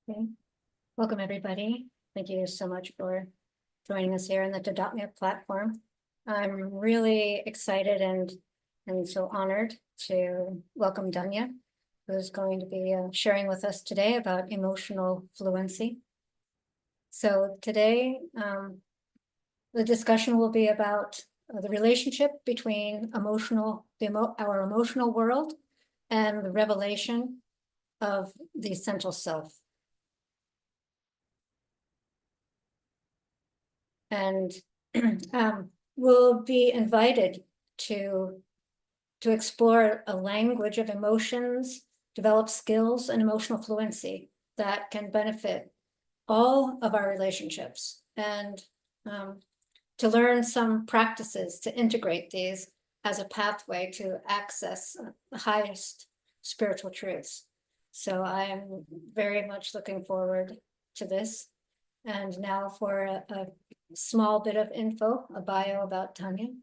Okay. Welcome, everybody. Thank you so much for joining us here on the Tadatmya platform. I'm really excited and so honored to welcome Dhanya, who's going to be sharing with us today about emotional fluency. So today, the discussion will be about the relationship between our emotional world and the revelation of the essential self. And we'll be invited to explore a language of emotions, develop skills and emotional fluency that can benefit all of our relationships, and to learn some practices to integrate these as a pathway to access the highest spiritual truths. So I am very much looking forward to this. And now for a small bit of info, a bio about Dhanya.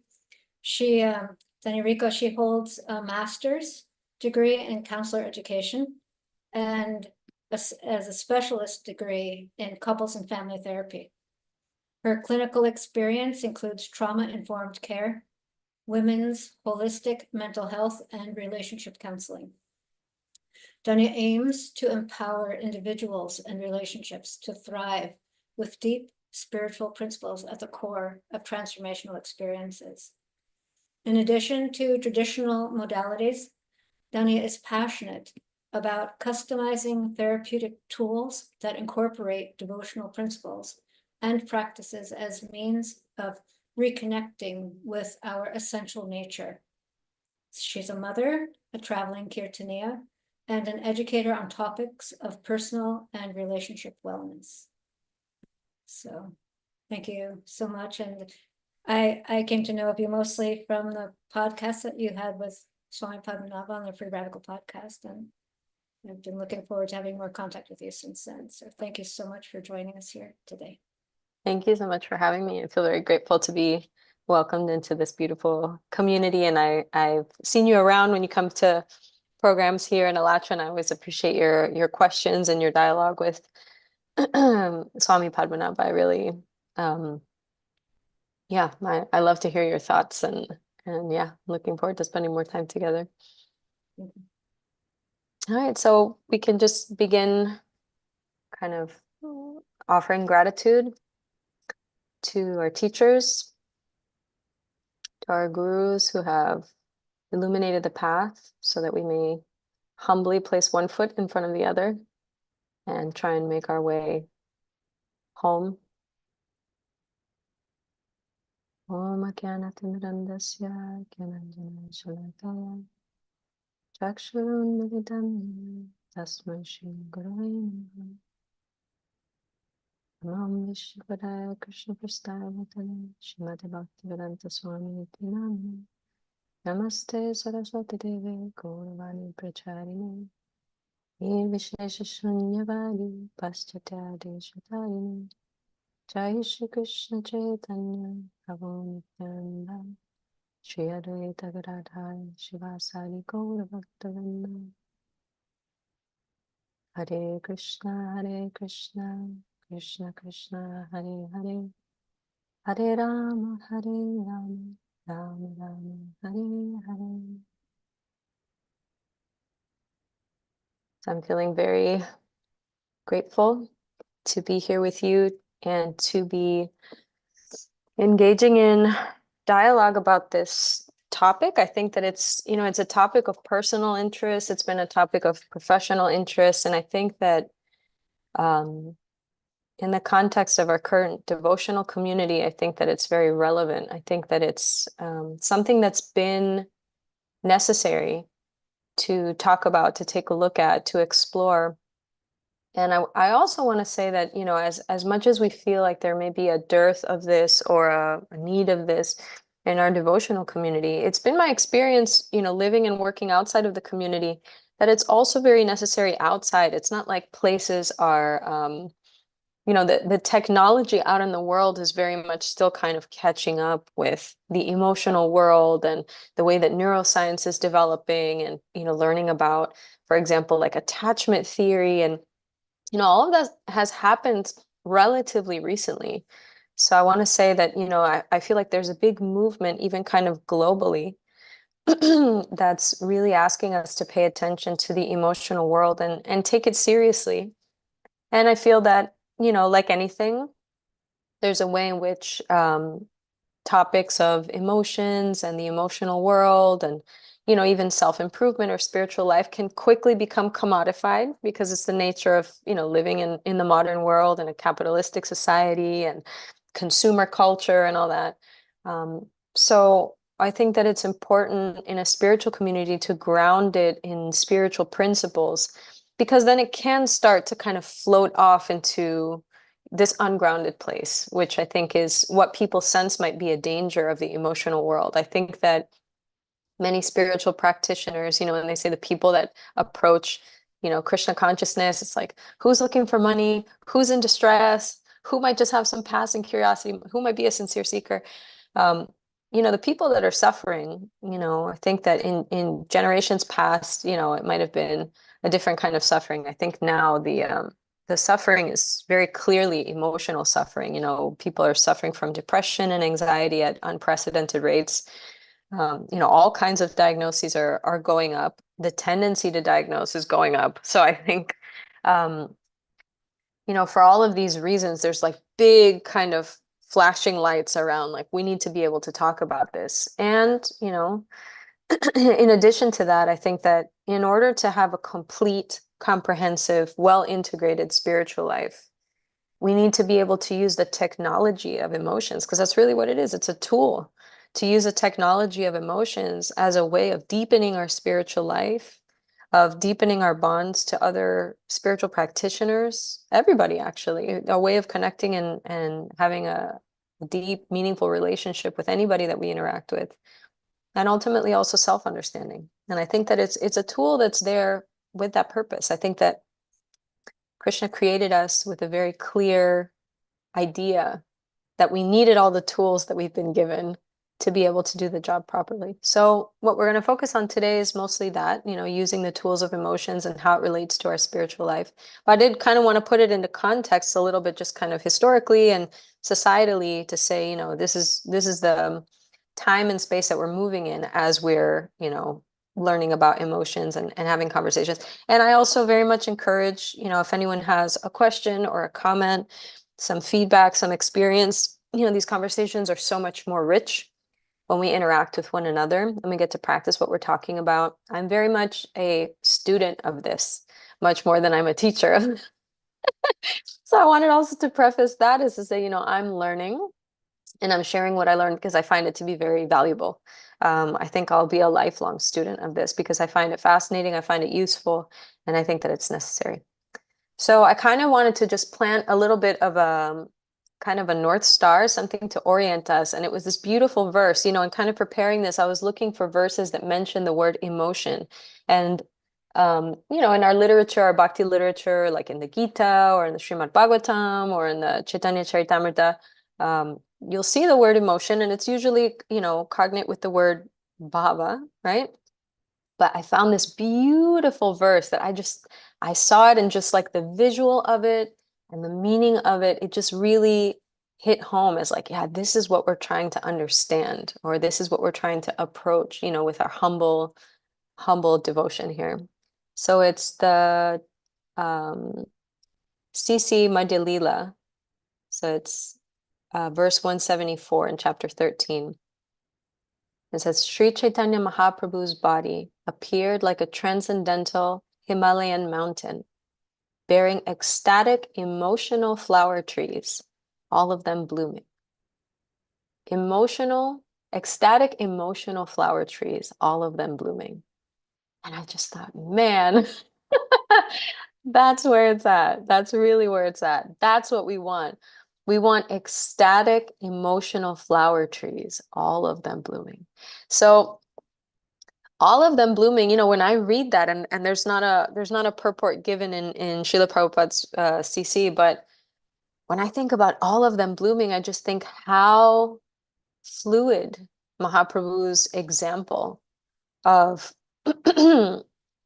Dhanya, she holds a master's degree in counselor education and as a specialist degree in couples and family therapy. Her clinical experience includes trauma-informed care, women's holistic mental health, and relationship counseling. Dhanya aims to empower individuals and relationships to thrive with deep spiritual principles at the core of transformational experiences. In addition to traditional modalities, Dhanya is passionate about customizing therapeutic tools that incorporate devotional principles and practices as means of reconnecting with our essential nature. She's a mother, a traveling kirtaniya, and an educator on topics of personal and relationship wellness. So thank you so much. And I came to know of you mostly from the podcast that you had with Swami Padmanabha on the Free Radical podcast. And I've been looking forward to having more contact with you since then. So thank you so much for joining us here today. Thank you so much for having me. I feel very grateful to be welcomed into this beautiful community. And I've seen you around when you come to programs here in Alatra, and I always appreciate your questions and your dialogue with Swami Padmanabha. I really, I love to hear your thoughts, and yeah, looking forward to spending more time together. All right, so we can just begin kind of offering gratitude to our teachers, to our gurus who have illuminated the path so that we may humbly place one foot in front of the other and try and make our way home. Om Ajnanatirmirandasya Gyananjana Shalakaya Chakshurunmilitam Tasmai Shri Gurave Namaha. Nam Vishwapadaya Krishna Prasthaya Bhutale Srimati Bhaktivedanta Swami Iti Namane. Namaste Saraswati Deve Gauravani Pracharine Nirvishesha Shunyavadi Paschatya Deshatarine Jai Shri Krishna Chaitanya Prabhu Nityananda Shri Advaita Gadadhar Shivasari Gaura Bhaktavinda. Hare Krishna, Krishna Krishna, Hare Hare, Hare Rama, Rama Rama, Hare Hare. So I'm feeling very grateful to be here with you and to be engaging in dialogue about this topic. I think that it's a topic of personal interest. It's been a topic of professional interest. And I think that in the context of our current devotional community, I think that it's very relevant. I think that it's something that's been necessary to talk about, to take a look at, to explore. And I also want to say that, as much as we feel like there may be a dearth of this or a need of this in our devotional community, it's been my experience, living and working outside of the community, that it's also very necessary outside. It's not like places are, the technology out in the world is very much still kind of catching up with the emotional world and the way that neuroscience is developing and, learning about, for example, like attachment theory and all of that has happened relatively recently. So I want to say that, I feel like there's a big movement, even kind of globally, that's really asking us to pay attention to the emotional world and take it seriously. And I feel that, like anything, there's a way in which topics of emotions and the emotional world and even self-improvement or spiritual life can quickly become commodified because it's the nature of living in the modern world and a capitalistic society and consumer culture and all that. So I think that it's important in a spiritual community to ground it in spiritual principles, because then it can start to kind of float off into this ungrounded place, which I think is what people sense might be a danger of the emotional world. I think that many spiritual practitioners, when they say the people that approach, Krishna consciousness, it's like, who's looking for money? Who's in distress? Who might just have some passing curiosity? Who might be a sincere seeker? The people that are suffering, I think that in generations past, it might have been a different kind of suffering. I think now the suffering is very clearly emotional suffering. People are suffering from depression and anxiety at unprecedented rates. All kinds of diagnoses are going up. The tendency to diagnose is going up. So I think, for all of these reasons, there's like big kind of flashing lights around, like, we need to be able to talk about this. And, in addition to that, I think that in order to have a complete, comprehensive, well-integrated spiritual life, we need to be able to use the technology of emotions, because that's really what it is. It's a tool to use a technology of emotions as a way of deepening our spiritual life, of deepening our bonds to other spiritual practitioners, everybody actually, a way of connecting and having a deep, meaningful relationship with anybody that we interact with, and ultimately also self-understanding. And I think that it's a tool that's there with that purpose. I think that Krishna created us with a very clear idea that we needed all the tools that we've been given to be able to do the job properly. So what we're going to focus on today is mostly that, using the tools of emotions and how it relates to our spiritual life. But I did kind of want to put it into context a little bit, just kind of historically and societally, to say, this is the time and space that we're moving in as we're, learning about emotions and having conversations. And I also very much encourage, if anyone has a question or a comment, some feedback, some experience, these conversations are so much more rich when we interact with one another and we get to practice what we're talking about. I'm very much a student of this, much more than I'm a teacher. So I wanted also to preface that is to say, I'm learning and I'm sharing what I learned because I find it to be very valuable. I think I'll be a lifelong student of this because I find it fascinating, I find it useful, and I think that it's necessary. So I kind of wanted to just plant a little bit of a kind of a North Star, something to orient us. And it was this beautiful verse, and kind of preparing this, I was looking for verses that mention the word emotion. And, in our literature, our bhakti literature, like in the Gita or in the Srimad Bhagavatam or in the Chaitanya Charitamrita, you'll see the word emotion, and it's usually, cognate with the word bhava, right? But I found this beautiful verse that I saw it, and just like the visual of it and the meaning of it, it just really hit home as like, yeah, this is what we're trying to understand, or this is what we're trying to approach, with our humble devotion here. So it's the CC Madhya Lila. So it's verse 174 in chapter 13. It says, Sri Chaitanya Mahaprabhu's body appeared like a transcendental Himalayan mountain, bearing ecstatic emotional flower trees, all of them blooming. Ecstatic emotional flower trees, all of them blooming. And I just thought, man, that's where it's at. That's really where it's at. That's what we want. We want ecstatic emotional flower trees, all of them blooming. So all of them blooming, when I read that, and there's not a purport given in Srila Prabhupada's CC, but when I think about all of them blooming, I just think how fluid Mahaprabhu's example of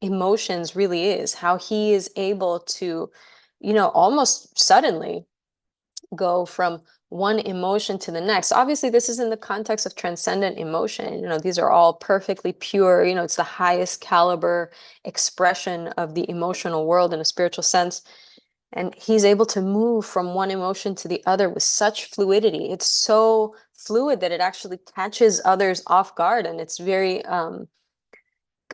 emotions really is, how he is able to almost suddenly go from one emotion to the next. Obviously, this is in the context of transcendent emotion. These are all perfectly pure, it's the highest caliber expression of the emotional world in a spiritual sense. And he's able to move from one emotion to the other with such fluidity. It's so fluid that it actually catches others off guard. And it's very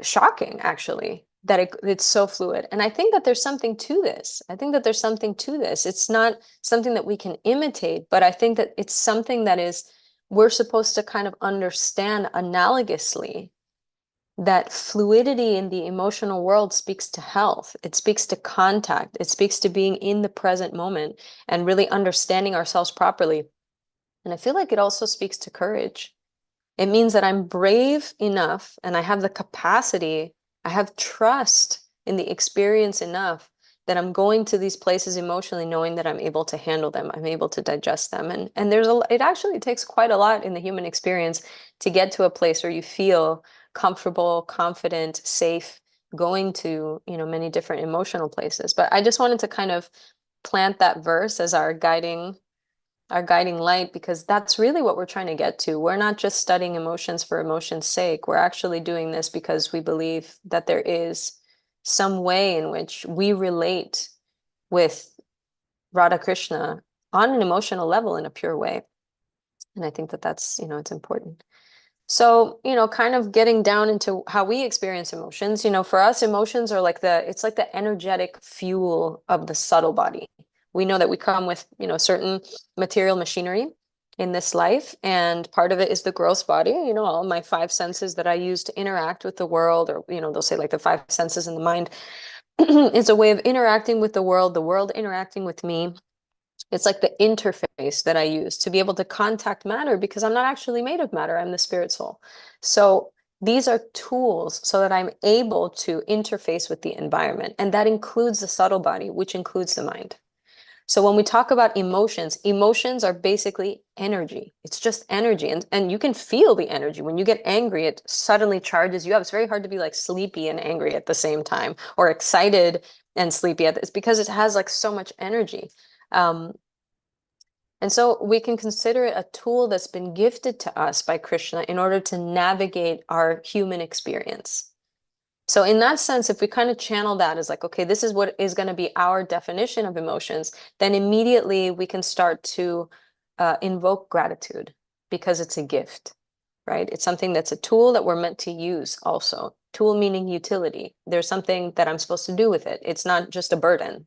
shocking, actually, that it's so fluid. And I think that there's something to this. It's not something that we can imitate, but I think that it's something that we're supposed to kind of understand analogously, that fluidity in the emotional world speaks to health. It speaks to contact. It speaks to being in the present moment and really understanding ourselves properly. And I feel like it also speaks to courage. It means that I'm brave enough and I have the capacity, I have trust in the experience enough that I'm going to these places emotionally knowing that I'm able to handle them, I'm able to digest them. And it actually takes quite a lot in the human experience to get to a place where you feel comfortable, confident, safe, going to, many different emotional places. But I just wanted to kind of plant that verse as our guiding light, because that's really what we're trying to get to. We're not just studying emotions for emotion's sake. We're actually doing this because we believe that there is some way in which we relate with Radha Krishna on an emotional level in a pure way. And I think that that's, it's important. So, kind of getting down into how we experience emotions, for us, emotions are it's like the energetic fuel of the subtle body. We know that we come with, certain material machinery in this life, and part of it is the gross body, all my five senses that I use to interact with the world, or, they'll say like the five senses in the mind. It's a way of interacting with the world interacting with me. It's like the interface that I use to be able to contact matter, because I'm not actually made of matter. I'm the spirit soul. So these are tools so that I'm able to interface with the environment. And that includes the subtle body, which includes the mind. So when we talk about emotions, emotions are basically energy. It's just energy. And you can feel the energy. When you get angry, it suddenly charges you up. It's very hard to be like sleepy and angry at the same time, or excited and sleepy. It's because it has like so much energy. And so we can consider it a tool that's been gifted to us by Krishna in order to navigate our human experience. So in that sense, if we kind of channel that as like, okay, this is what is going to be our definition of emotions, then immediately we can start to invoke gratitude, because it's a gift, right? It's something that's a tool that we're meant to use also. Tool meaning utility. There's something that I'm supposed to do with it. It's not just a burden.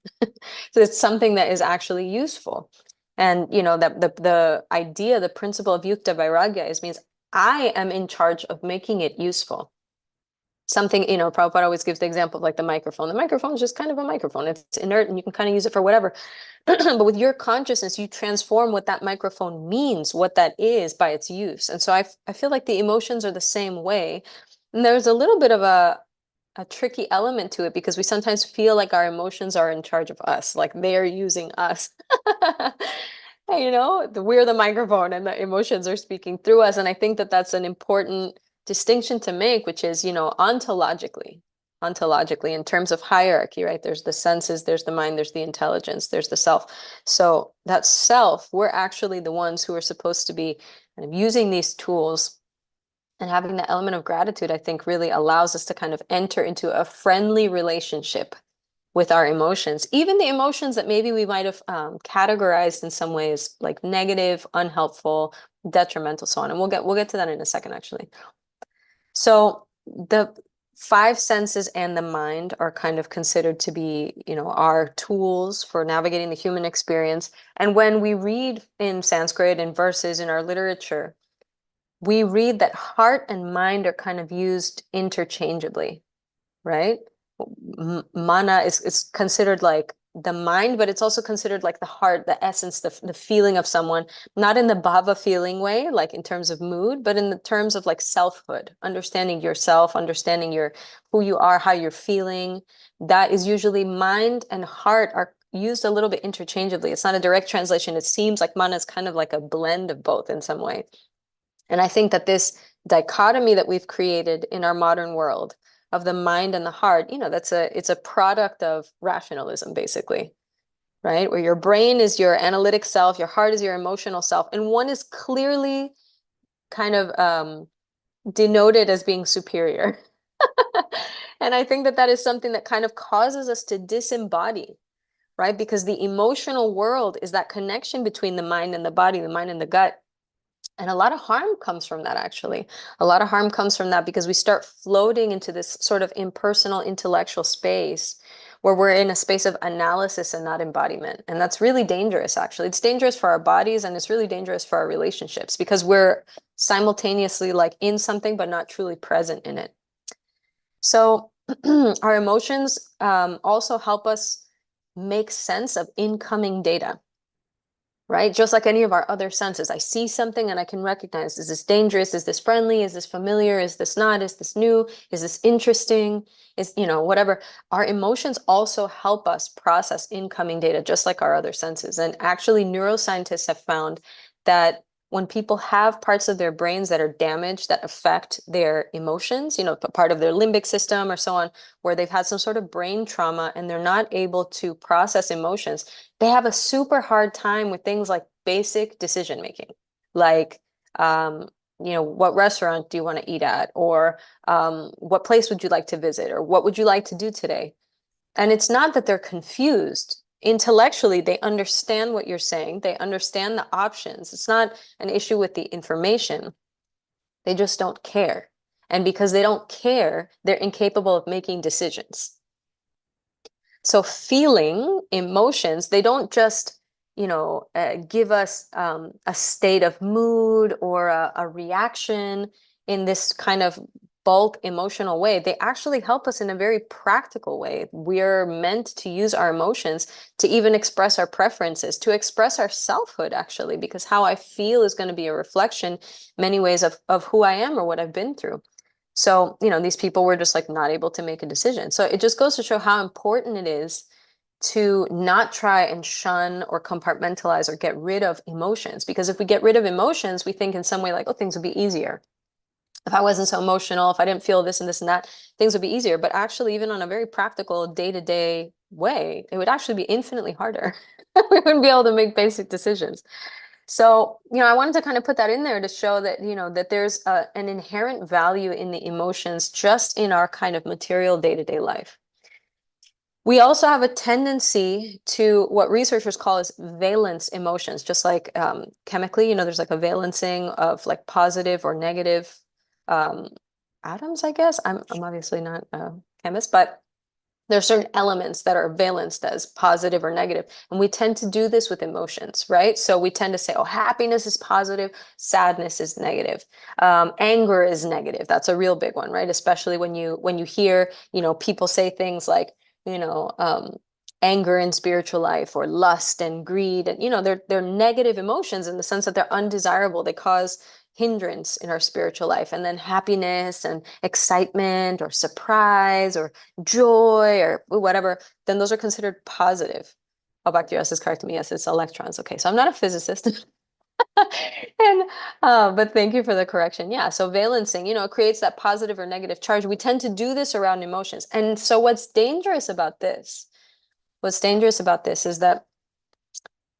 So it's something that is actually useful. And that the idea, the principle of yukta vairagya means I am in charge of making it useful. Something, Prabhupada always gives the example of like the microphone. The microphone is just kind of a microphone. It's inert and you can kind of use it for whatever. But with your consciousness, you transform what that microphone means, what that is, by its use. And so I feel like the emotions are the same way. And there's a little bit of a tricky element to it, because we sometimes feel like our emotions are in charge of us, like they're using us. We're the microphone and the emotions are speaking through us. And I think that that's an important distinction to make, which is, ontologically, in terms of hierarchy, right? There's the senses, there's the mind, there's the intelligence, there's the self. So that self, we're actually the ones who are supposed to be kind of using these tools. And having the element of gratitude, I think, really allows us to kind of enter into a friendly relationship with our emotions, even the emotions that maybe we might have categorized in some ways like negative, unhelpful, detrimental, so on. And we'll get to that in a second, actually. So the five senses and the mind are kind of considered to be, our tools for navigating the human experience. And when we read in Sanskrit and verses in our literature, we read that heart and mind are kind of used interchangeably, right? Mana is considered like the mind, but it's also considered like the heart, the essence, the feeling of someone, not in the bhava feeling way, like in terms of mood, but in the terms of like selfhood, understanding yourself, understanding who you are, how you're feeling. That is usually mind and heart are used a little bit interchangeably. It's not a direct translation. It seems like mana is kind of like a blend of both in some way. And I think that this dichotomy that we've created in our modern world of the mind and the heart, it's a product of rationalism, basically. right? Where your brain is your analytic self, your heart is your emotional self, and one is clearly kind of denoted as being superior. And I think that that is something that kind of causes us to disembody, right? Because the emotional world is that connection between the mind and the body, the mind and the gut. And a lot of harm comes from that, actually. A lot of harm comes from that because we start floating into this sort of impersonal intellectual space where we're in a space of analysis and not embodiment. And that's really dangerous, actually. It's dangerous for our bodies and it's really dangerous for our relationships because we're simultaneously like in something but not truly present in it. So our emotions also help us make sense of incoming data, right? Just like any of our other senses. I see something and I can recognize, is this dangerous? Is this friendly? Is this familiar? Is this not? Is this new? Is this interesting? Is, whatever. Our emotions also help us process incoming data, just like our other senses. And actually, neuroscientists have found that when people have parts of their brains that are damaged, that affect their emotions, part of their limbic system or so on, where they've had some sort of brain trauma and they're not able to process emotions, they have a super hard time with things like basic decision making, like, what restaurant do you want to eat at? Or what place would you like to visit? Or what would you like to do today? And it's not that they're confused. Intellectually, they understand what you're saying. They understand the options. It's not an issue with the information. They just don't care. And because they don't care, they're incapable of making decisions. So feeling emotions, they don't just, give us a state of mood or a reaction in this kind of bulk emotional way. They actually help us in a very practical way. We're meant to use our emotions to even express our preferences, to express our selfhood, actually, because how I feel is going to be a reflection, many ways, of who I am or what I've been through. So, these people were just like not able to make a decision. So it just goes to show how important it is to not try and shun or compartmentalize or get rid of emotions. Because if we get rid of emotions, we think in some way like, oh, things would be easier. If I wasn't so emotional, if I didn't feel this and this and that, things would be easier. But actually, even on a very practical day-to-day way, it would actually be infinitely harder. We wouldn't be able to make basic decisions. So, I wanted to kind of put that in there to show that, that there's an inherent value in the emotions just in our kind of material day-to-day life. We also have a tendency to what researchers call as valence emotions, just like chemically, there's like a valencing of like positive or negative um, atoms, I guess. I'm obviously not a chemist, but there are certain elements that are valenced as positive or negative. And we tend to do this with emotions, right? So we tend to say, oh, happiness is positive, sadness is negative, anger is negative. That's a real big one, right? Especially when you hear, people say things like, anger in spiritual life or lust and greed. And, they're negative emotions in the sense that they're undesirable. They cause hindrance in our spiritual life. And then happiness and excitement or surprise or joy or whatever, then those are considered positive. Oh, back to you. Is correct me. Yes, it's electrons. Okay, so I'm not a physicist. And but thank you for the correction. Yeah, so valencing, it creates that positive or negative charge. We tend to do this around emotions. And so what's dangerous about this is that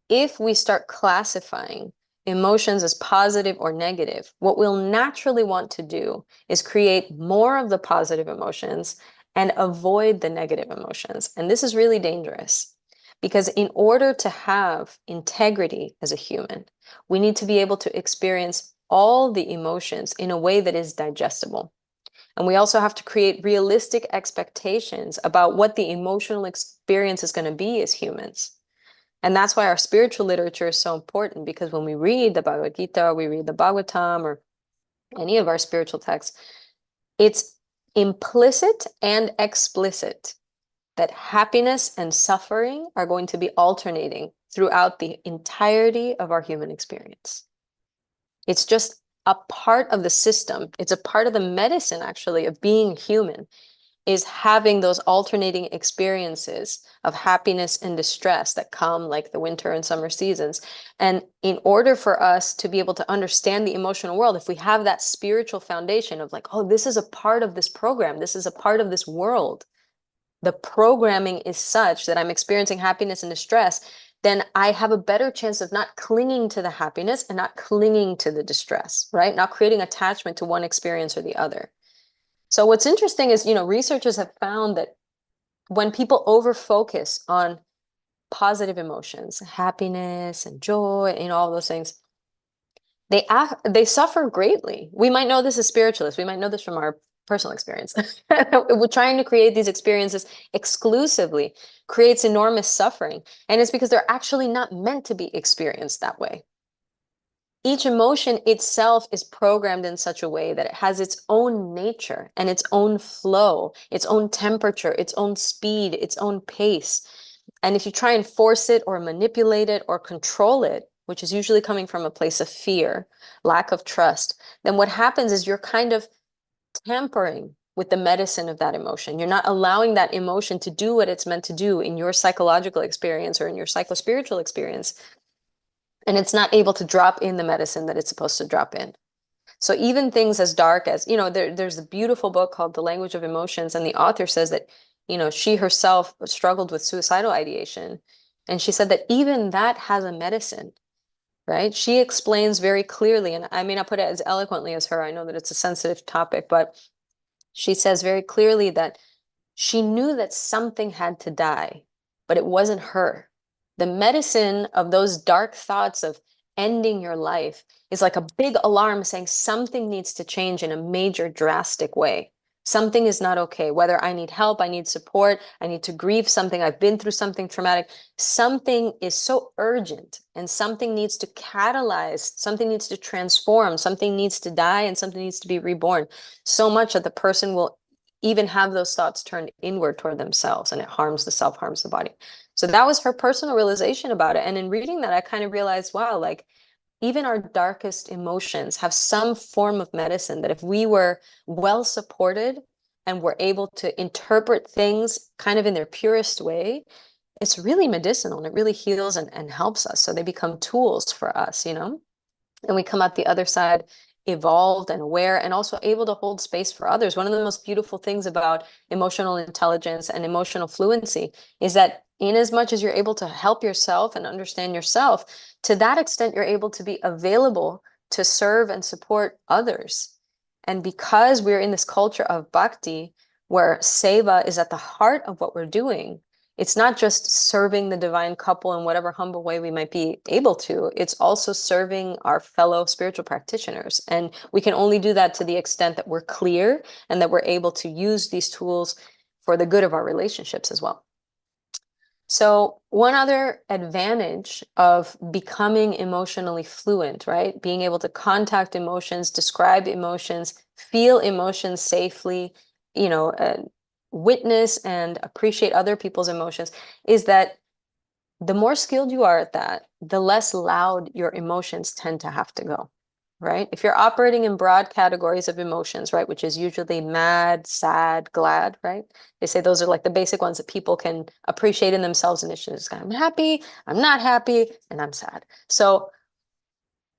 if we start classifying emotions as positive or negative, what we'll naturally want to do is create more of the positive emotions and avoid the negative emotions. And this is really dangerous because in order to have integrity as a human, we need to be able to experience all the emotions in a way that is digestible. And we also have to create realistic expectations about what the emotional experience is going to be as humans. And that's why our spiritual literature is so important, because when we read the Bhagavad Gita, or we read the Bhagavatam, or any of our spiritual texts, it's implicit and explicit that happiness and suffering are going to be alternating throughout the entirety of our human experience. It's just a part of the system. It's a part of the medicine, actually, of being human, is having those alternating experiences of happiness and distress that come like the winter and summer seasons. And in order for us to be able to understand the emotional world, if we have that spiritual foundation of like, oh, this is a part of this program, this is a part of this world, the programming is such that I'm experiencing happiness and distress, then I have a better chance of not clinging to the happiness and not clinging to the distress, right? Not creating attachment to one experience or the other. So what's interesting is, researchers have found that when people over focus on positive emotions, happiness and joy, all those things, they suffer greatly. We might know this as spiritualists. We might know this from our personal experience. We're trying to create these experiences exclusively creates enormous suffering. And it's because they're actually not meant to be experienced that way. Each emotion itself is programmed in such a way that it has its own nature and its own flow, its own temperature, its own speed, its own pace. And if you try and force it or manipulate it or control it, which is usually coming from a place of fear, lack of trust, then what happens is you're kind of tampering with the medicine of that emotion. You're not allowing that emotion to do what it's meant to do in your psychological experience or in your psychospiritual experience. And it's not able to drop in the medicine that it's supposed to drop in. So even things as dark as, there's a beautiful book called The Language of Emotions, and the author says that, she herself struggled with suicidal ideation. And she said that even that has a medicine, right? She explains very clearly, and I may not put it as eloquently as her. I know that it's a sensitive topic, but she says very clearly that she knew that something had to die, but it wasn't her. The medicine of those dark thoughts of ending your life is like a big alarm saying something needs to change in a major, drastic way. Something is not okay. Whether I need help, I need support, I need to grieve something, I've been through something traumatic. Something is so urgent and something needs to catalyze, something needs to transform, something needs to die, and something needs to be reborn. So much that the person will even have those thoughts turned inward toward themselves, and it harms the self, harms the body. So that was her personal realization about it. And in reading that, I kind of realized, wow, like even our darkest emotions have some form of medicine that if we were well supported and were able to interpret things kind of in their purest way, it's really medicinal and it really heals and helps us. So they become tools for us, and we come out the other side evolved and aware and also able to hold space for others. One of the most beautiful things about emotional intelligence and emotional fluency is that in as much as you're able to help yourself and understand yourself, to that extent, you're able to be available to serve and support others. And because we're in this culture of bhakti, where seva is at the heart of what we're doing, it's not just serving the divine couple in whatever humble way we might be able to. It's also serving our fellow spiritual practitioners. And we can only do that to the extent that we're clear and that we're able to use these tools for the good of our relationships as well. So one other advantage of becoming emotionally fluent, right? Being able to contact emotions, describe emotions, feel emotions safely, witness and appreciate other people's emotions, is that the more skilled you are at that, the less loud your emotions tend to have to go, right? If you're operating in broad categories of emotions, right, which is usually mad, sad, glad, right? They say those are like the basic ones that people can appreciate in themselves initially. I'm happy, I'm not happy, and I'm sad. So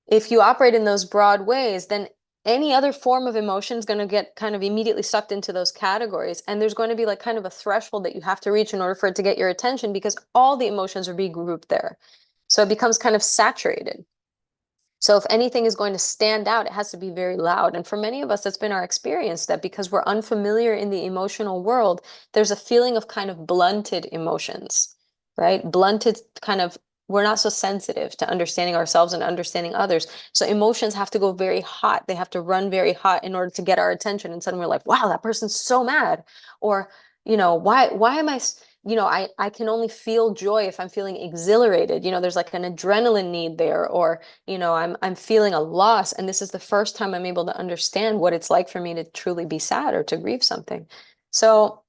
if you operate in those broad ways, then any other form of emotion is going to get kind of immediately sucked into those categories. And there's going to be like kind of a threshold that you have to reach in order for it to get your attention because all the emotions are being grouped there. So it becomes kind of saturated. So if anything is going to stand out, it has to be very loud. And for many of us, that's been our experience, that because we're unfamiliar in the emotional world, there's a feeling of kind of blunted emotions, right? Blunted kind of, we're not so sensitive to understanding ourselves and understanding others. So emotions have to go very hot. They have to run very hot in order to get our attention. And suddenly we're like, wow, that person's so mad. Or, why am I, I can only feel joy if I'm feeling exhilarated. There's like an adrenaline need there, or, I'm feeling a loss. And this is the first time I'm able to understand what it's like for me to truly be sad or to grieve something. So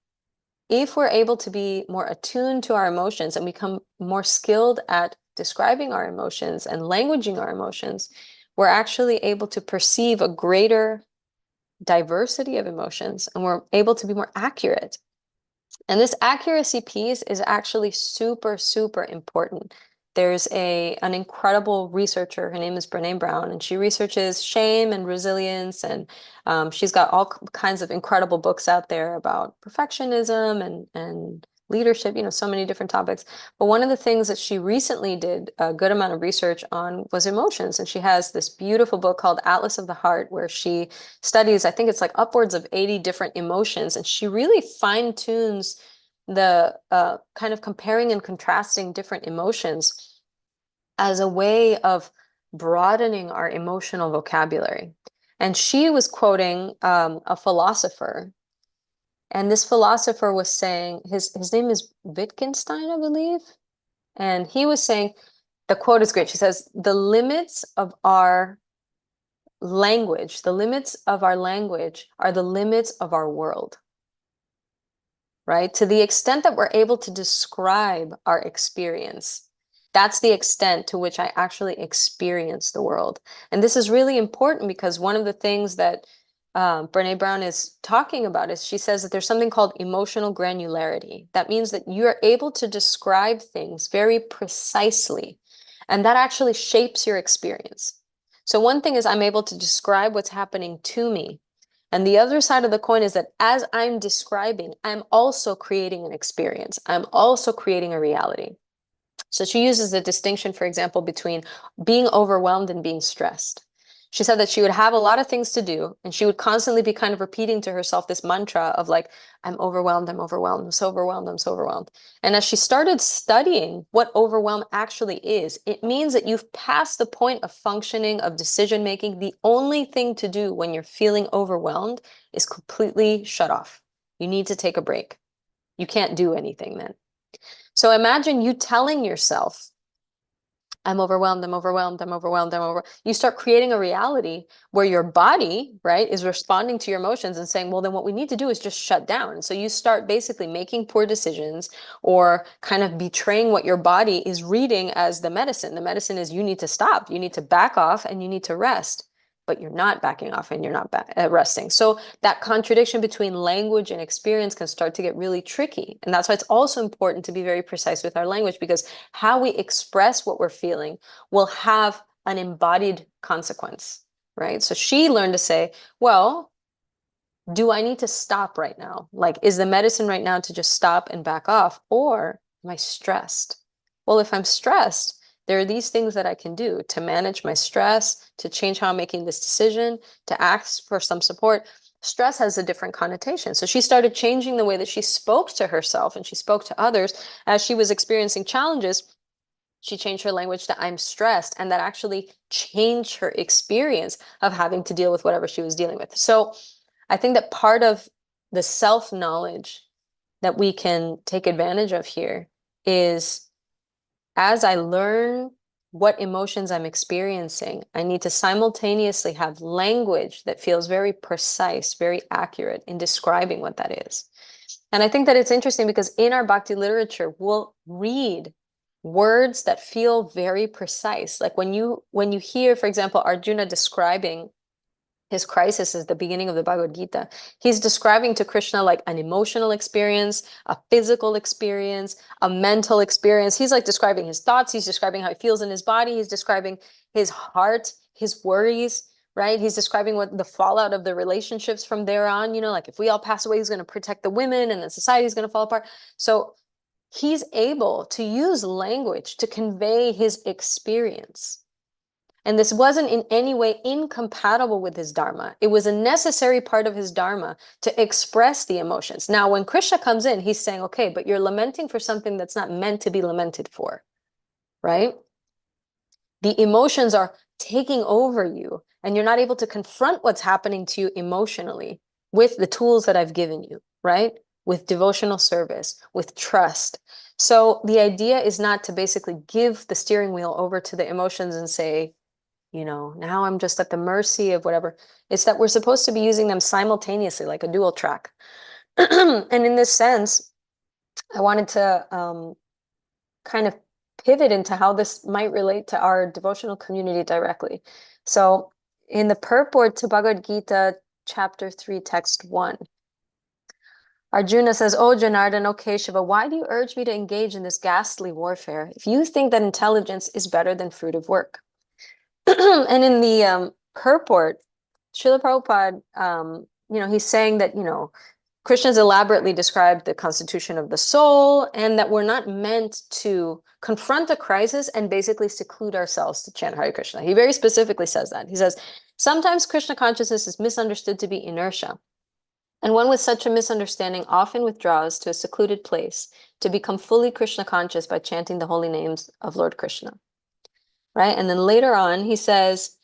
if we're able to be more attuned to our emotions and become more skilled at describing our emotions and languaging our emotions, we're actually able to perceive a greater diversity of emotions and we're able to be more accurate. And this accuracy piece is actually super, super important there's an incredible researcher. Her name is Brené Brown, and she researches shame and resilience. And she's got all kinds of incredible books out there about perfectionism and leadership, so many different topics. But one of the things that she recently did a good amount of research on was emotions. And she has this beautiful book called Atlas of the Heart, where she studies, I think it's like upwards of 80 different emotions. And she really fine-tunes the kind of comparing and contrasting different emotions as a way of broadening our emotional vocabulary. And she was quoting a philosopher, and this philosopher was saying, his name is Wittgenstein, I believe, and he was saying, the quote is great. She says, the limits of our language are the limits of our world. Right? To the extent that we're able to describe our experience, that's the extent to which I actually experience the world. And this is really important because one of the things that Brené Brown is talking about is she says that there's something called emotional granularity. That means that you're able to describe things very precisely, and that actually shapes your experience. So one thing is I'm able to describe what's happening to me. And the other side of the coin is that as I'm describing, I'm also creating an experience. I'm also creating a reality. So she uses the distinction, for example, between being overwhelmed and being stressed. She said that she would have a lot of things to do, and she would constantly be kind of repeating to herself this mantra of like, I'm overwhelmed, I'm overwhelmed, I'm so overwhelmed, I'm so overwhelmed. And as she started studying what overwhelm actually is, it means that you've passed the point of functioning, of decision making. The only thing to do when you're feeling overwhelmed is completely shut off. You need to take a break. You can't do anything then. So imagine you telling yourself, I'm overwhelmed, I'm overwhelmed, I'm overwhelmed, I'm over. You start creating a reality where your body, right, is responding to your emotions and saying, well, then what we need to do is just shut down. And so you start basically making poor decisions or kind of betraying what your body is reading as the medicine. The medicine is you need to stop, you need to back off, and you need to rest. But you're not backing off and you're not resting. So that contradiction between language and experience can start to get really tricky. And that's why it's also important to be very precise with our language, because how we express what we're feeling will have an embodied consequence, right? So she learned to say, well, do I need to stop right now? Like, is the medicine right now to just stop and back off? Or am I stressed? Well, if I'm stressed, there are these things that I can do to manage my stress, to change how I'm making this decision, to ask for some support. Stress has a different connotation. So she started changing the way that she spoke to herself and she spoke to others as she was experiencing challenges. She changed her language to I'm stressed, and that actually changed her experience of having to deal with whatever she was dealing with. So I think that part of the self-knowledge that we can take advantage of here is, as I learn what emotions I'm experiencing, I need to simultaneously have language that feels very precise, very accurate in describing what that is. And I think that it's interesting because in our Bhakti literature, we'll read words that feel very precise. Like when you hear, for example, Arjuna describing his crisis is the beginning of the Bhagavad Gita. He's describing to Krishna like an emotional experience, a physical experience, a mental experience. He's like describing his thoughts. He's describing how he feels in his body. He's describing his heart, his worries, right? He's describing what the fallout of the relationships from there on, like if we all pass away, he's going to protect the women and then society is going to fall apart. So he's able to use language to convey his experience. And this wasn't in any way incompatible with his dharma. It was a necessary part of his dharma to express the emotions. Now, when Krishna comes in, he's saying, okay, but you're lamenting for something that's not meant to be lamented for, right? The emotions are taking over you, and you're not able to confront what's happening to you emotionally with the tools that I've given you, right? With devotional service, with trust. So the idea is not to basically give the steering wheel over to the emotions and say, now I'm just at the mercy of whatever. It's that we're supposed to be using them simultaneously, like a dual track. And in this sense, I wanted to kind of pivot into how this might relate to our devotional community directly. So in the purport to Bhagavad Gita, chapter 3, text 1, Arjuna says, "Oh, Janardhan, oh Keshava, why do you urge me to engage in this ghastly warfare if you think that intelligence is better than fruit of work?" And in the purport, Srila Prabhupada, he's saying that, Krishna's elaborately described the constitution of the soul and that we're not meant to confront a crisis and basically seclude ourselves to chant Hare Krishna. He very specifically says that. He says, sometimes Krishna consciousness is misunderstood to be inertia. And one with such a misunderstanding often withdraws to a secluded place to become fully Krishna conscious by chanting the holy names of Lord Krishna. Right? And then later on, he says,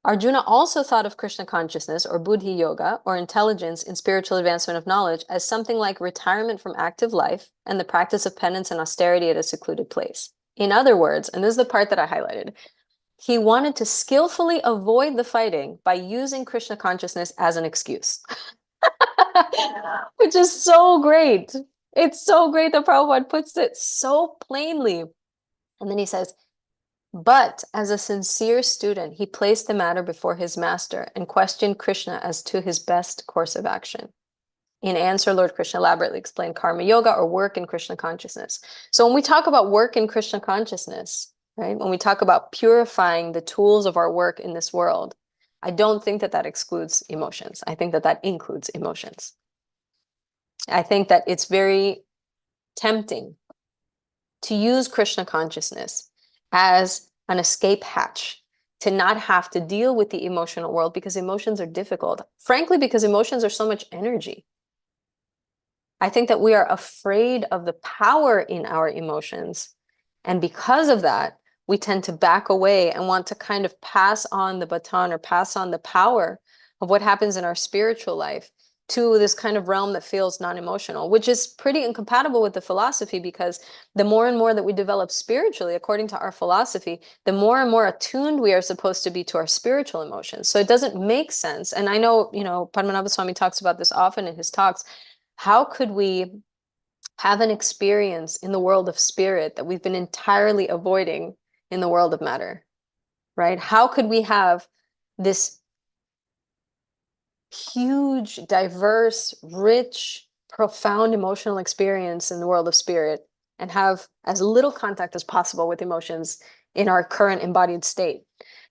Arjuna also thought of Krishna consciousness or buddhi yoga or intelligence in spiritual advancement of knowledge as something like retirement from active life and the practice of penance and austerity at a secluded place. In other words, and this is the part that I highlighted, he wanted to skillfully avoid the fighting by using Krishna consciousness as an excuse, which is so great. It's so great that Prabhupada puts it so plainly. And then he says, but as a sincere student, he placed the matter before his master and questioned Krishna as to his best course of action. In answer, Lord Krishna elaborately explained karma yoga or work in Krishna consciousness. So when we talk about work in Krishna consciousness, right, when we talk about purifying the tools of our work in this world, I don't think that that excludes emotions. I think that that includes emotions. I think that it's very tempting to use Krishna consciousness as an escape hatch, to not have to deal with the emotional world because emotions are difficult. Frankly, because emotions are so much energy. I think that we are afraid of the power in our emotions. And because of that, we tend to back away and want to kind of pass on the baton or pass on the power of what happens in our spiritual life to this kind of realm that feels non-emotional, which is pretty incompatible with the philosophy, because the more and more that we develop spiritually, according to our philosophy, the more and more attuned we are supposed to be to our spiritual emotions. So it doesn't make sense. And I know, Padmanabha Swami talks about this often in his talks. How could we have an experience in the world of spirit that we've been entirely avoiding in the world of matter, right? How could we have this huge, diverse, rich, profound emotional experience in the world of spirit and have as little contact as possible with emotions in our current embodied state?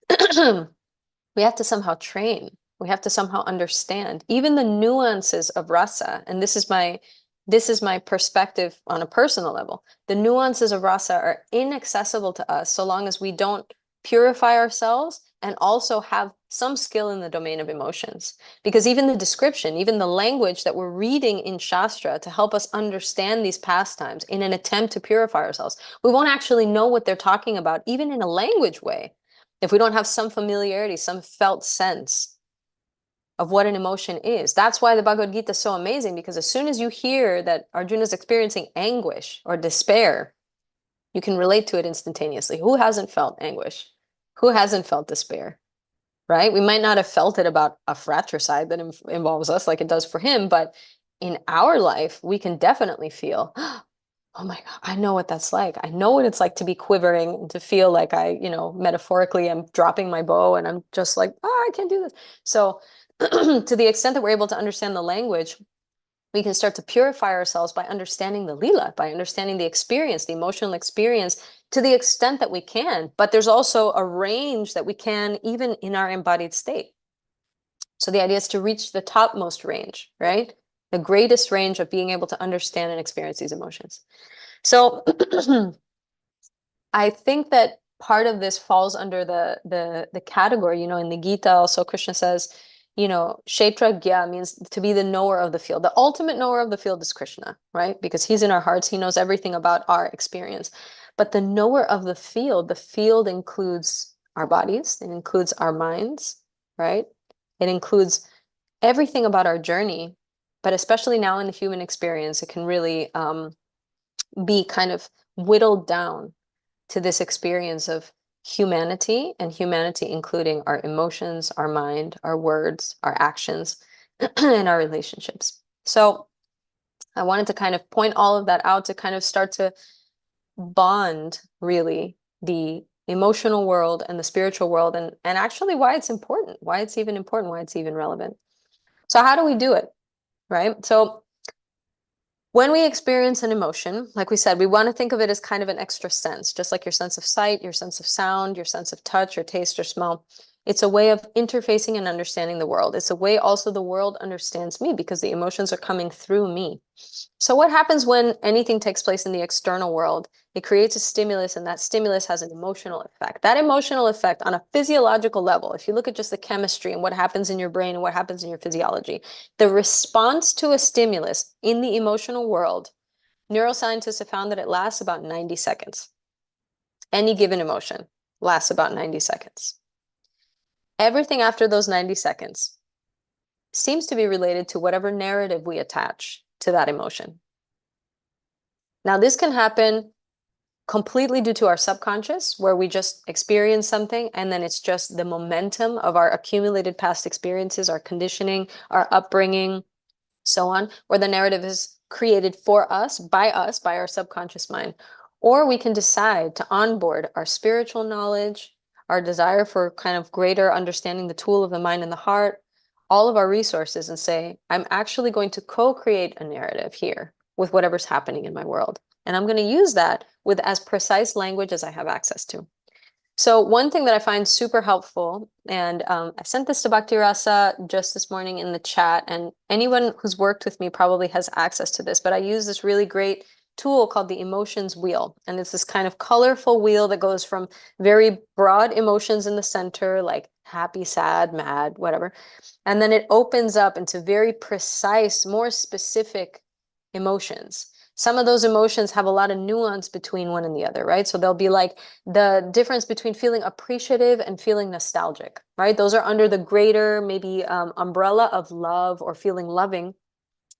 We have to somehow train. We have to somehow understand even the nuances of rasa. And this is my perspective on a personal level. The nuances of rasa are inaccessible to us so long as we don't purify ourselves and also have some skill in the domain of emotions. Because even the description, even the language that we're reading in Shastra to help us understand these pastimes in an attempt to purify ourselves, we won't actually know what they're talking about, even in a language way, if we don't have some familiarity, some felt sense of what an emotion is. That's why the Bhagavad Gita is so amazing, because as soon as you hear that Arjuna is experiencing anguish or despair, you can relate to it instantaneously. Who hasn't felt anguish? Who hasn't felt despair? Right? We might not have felt it about a fratricide that involves us like it does for him, but in our life, we can definitely feel, oh my God, I know what that's like. I know what it's like to be quivering and to feel like metaphorically, I'm dropping my bow and I'm just like, oh, I can't do this. So to the extent that we're able to understand the language, we can start to purify ourselves by understanding the lila, by understanding the experience, the emotional experience, to the extent that we can. But there's also a range that we can even in our embodied state. So the idea is to reach the topmost range, right? The greatest range of being able to understand and experience these emotions. So I think that part of this falls under the category, in the Gita also Krishna says, Kshetragya means to be the knower of the field. The ultimate knower of the field is Krishna, right? Because he's in our hearts. He knows everything about our experience. But the knower of the field includes our bodies. It includes our minds, right? It includes everything about our journey. But especially now in the human experience, it can really be kind of whittled down to this experience of humanity, and humanity including our emotions, our mind, our words, our actions, and our relationships. So I wanted to kind of point all of that out to kind of start to bond really the emotional world and the spiritual world, and actually why it's important, why it's even relevant. So how do we do it, right? So When we experience an emotion, like we said, we want to think of it as kind of an extra sense, just like your sense of sight, your sense of sound, your sense of touch, or taste or smell. It's a way of interfacing and understanding the world. It's a way also the world understands me because the emotions are coming through me. So what happens when anything takes place in the external world? It creates a stimulus, and that stimulus has an emotional effect. That emotional effect on a physiological level, if you look at just the chemistry and what happens in your brain and what happens in your physiology, the response to a stimulus in the emotional world, neuroscientists have found that it lasts about 90 seconds. Any given emotion lasts about 90 seconds. Everything after those 90 seconds seems to be related to whatever narrative we attach to that emotion. Now, this can happen completely due to our subconscious, where we just experience something and then it's just the momentum of our accumulated past experiences, our conditioning, our upbringing, so on, where the narrative is created for us, by our subconscious mind. Or we can decide to onboard our spiritual knowledge, our desire for kind of greater understanding the tool of the mind and the heart, all of our resources, and say, I'm actually going to co-create a narrative here with whatever's happening in my world. And I'm going to use that with as precise language as I have access to. So one thing that I find super helpful, and I sent this to Bhakti Rasa just this morning in the chat, and anyone who's worked with me probably has access to this, but I use this really great tool called the emotions wheel. And it's this kind of colorful wheel that goes from very broad emotions in the center, like happy, sad, mad, whatever. And then it opens up into very precise, more specific emotions. Some of those emotions have a lot of nuance between one and the other, right? So they'll be like the difference between feeling appreciative and feeling nostalgic, right? Those are under the greater maybe umbrella of love or feeling loving,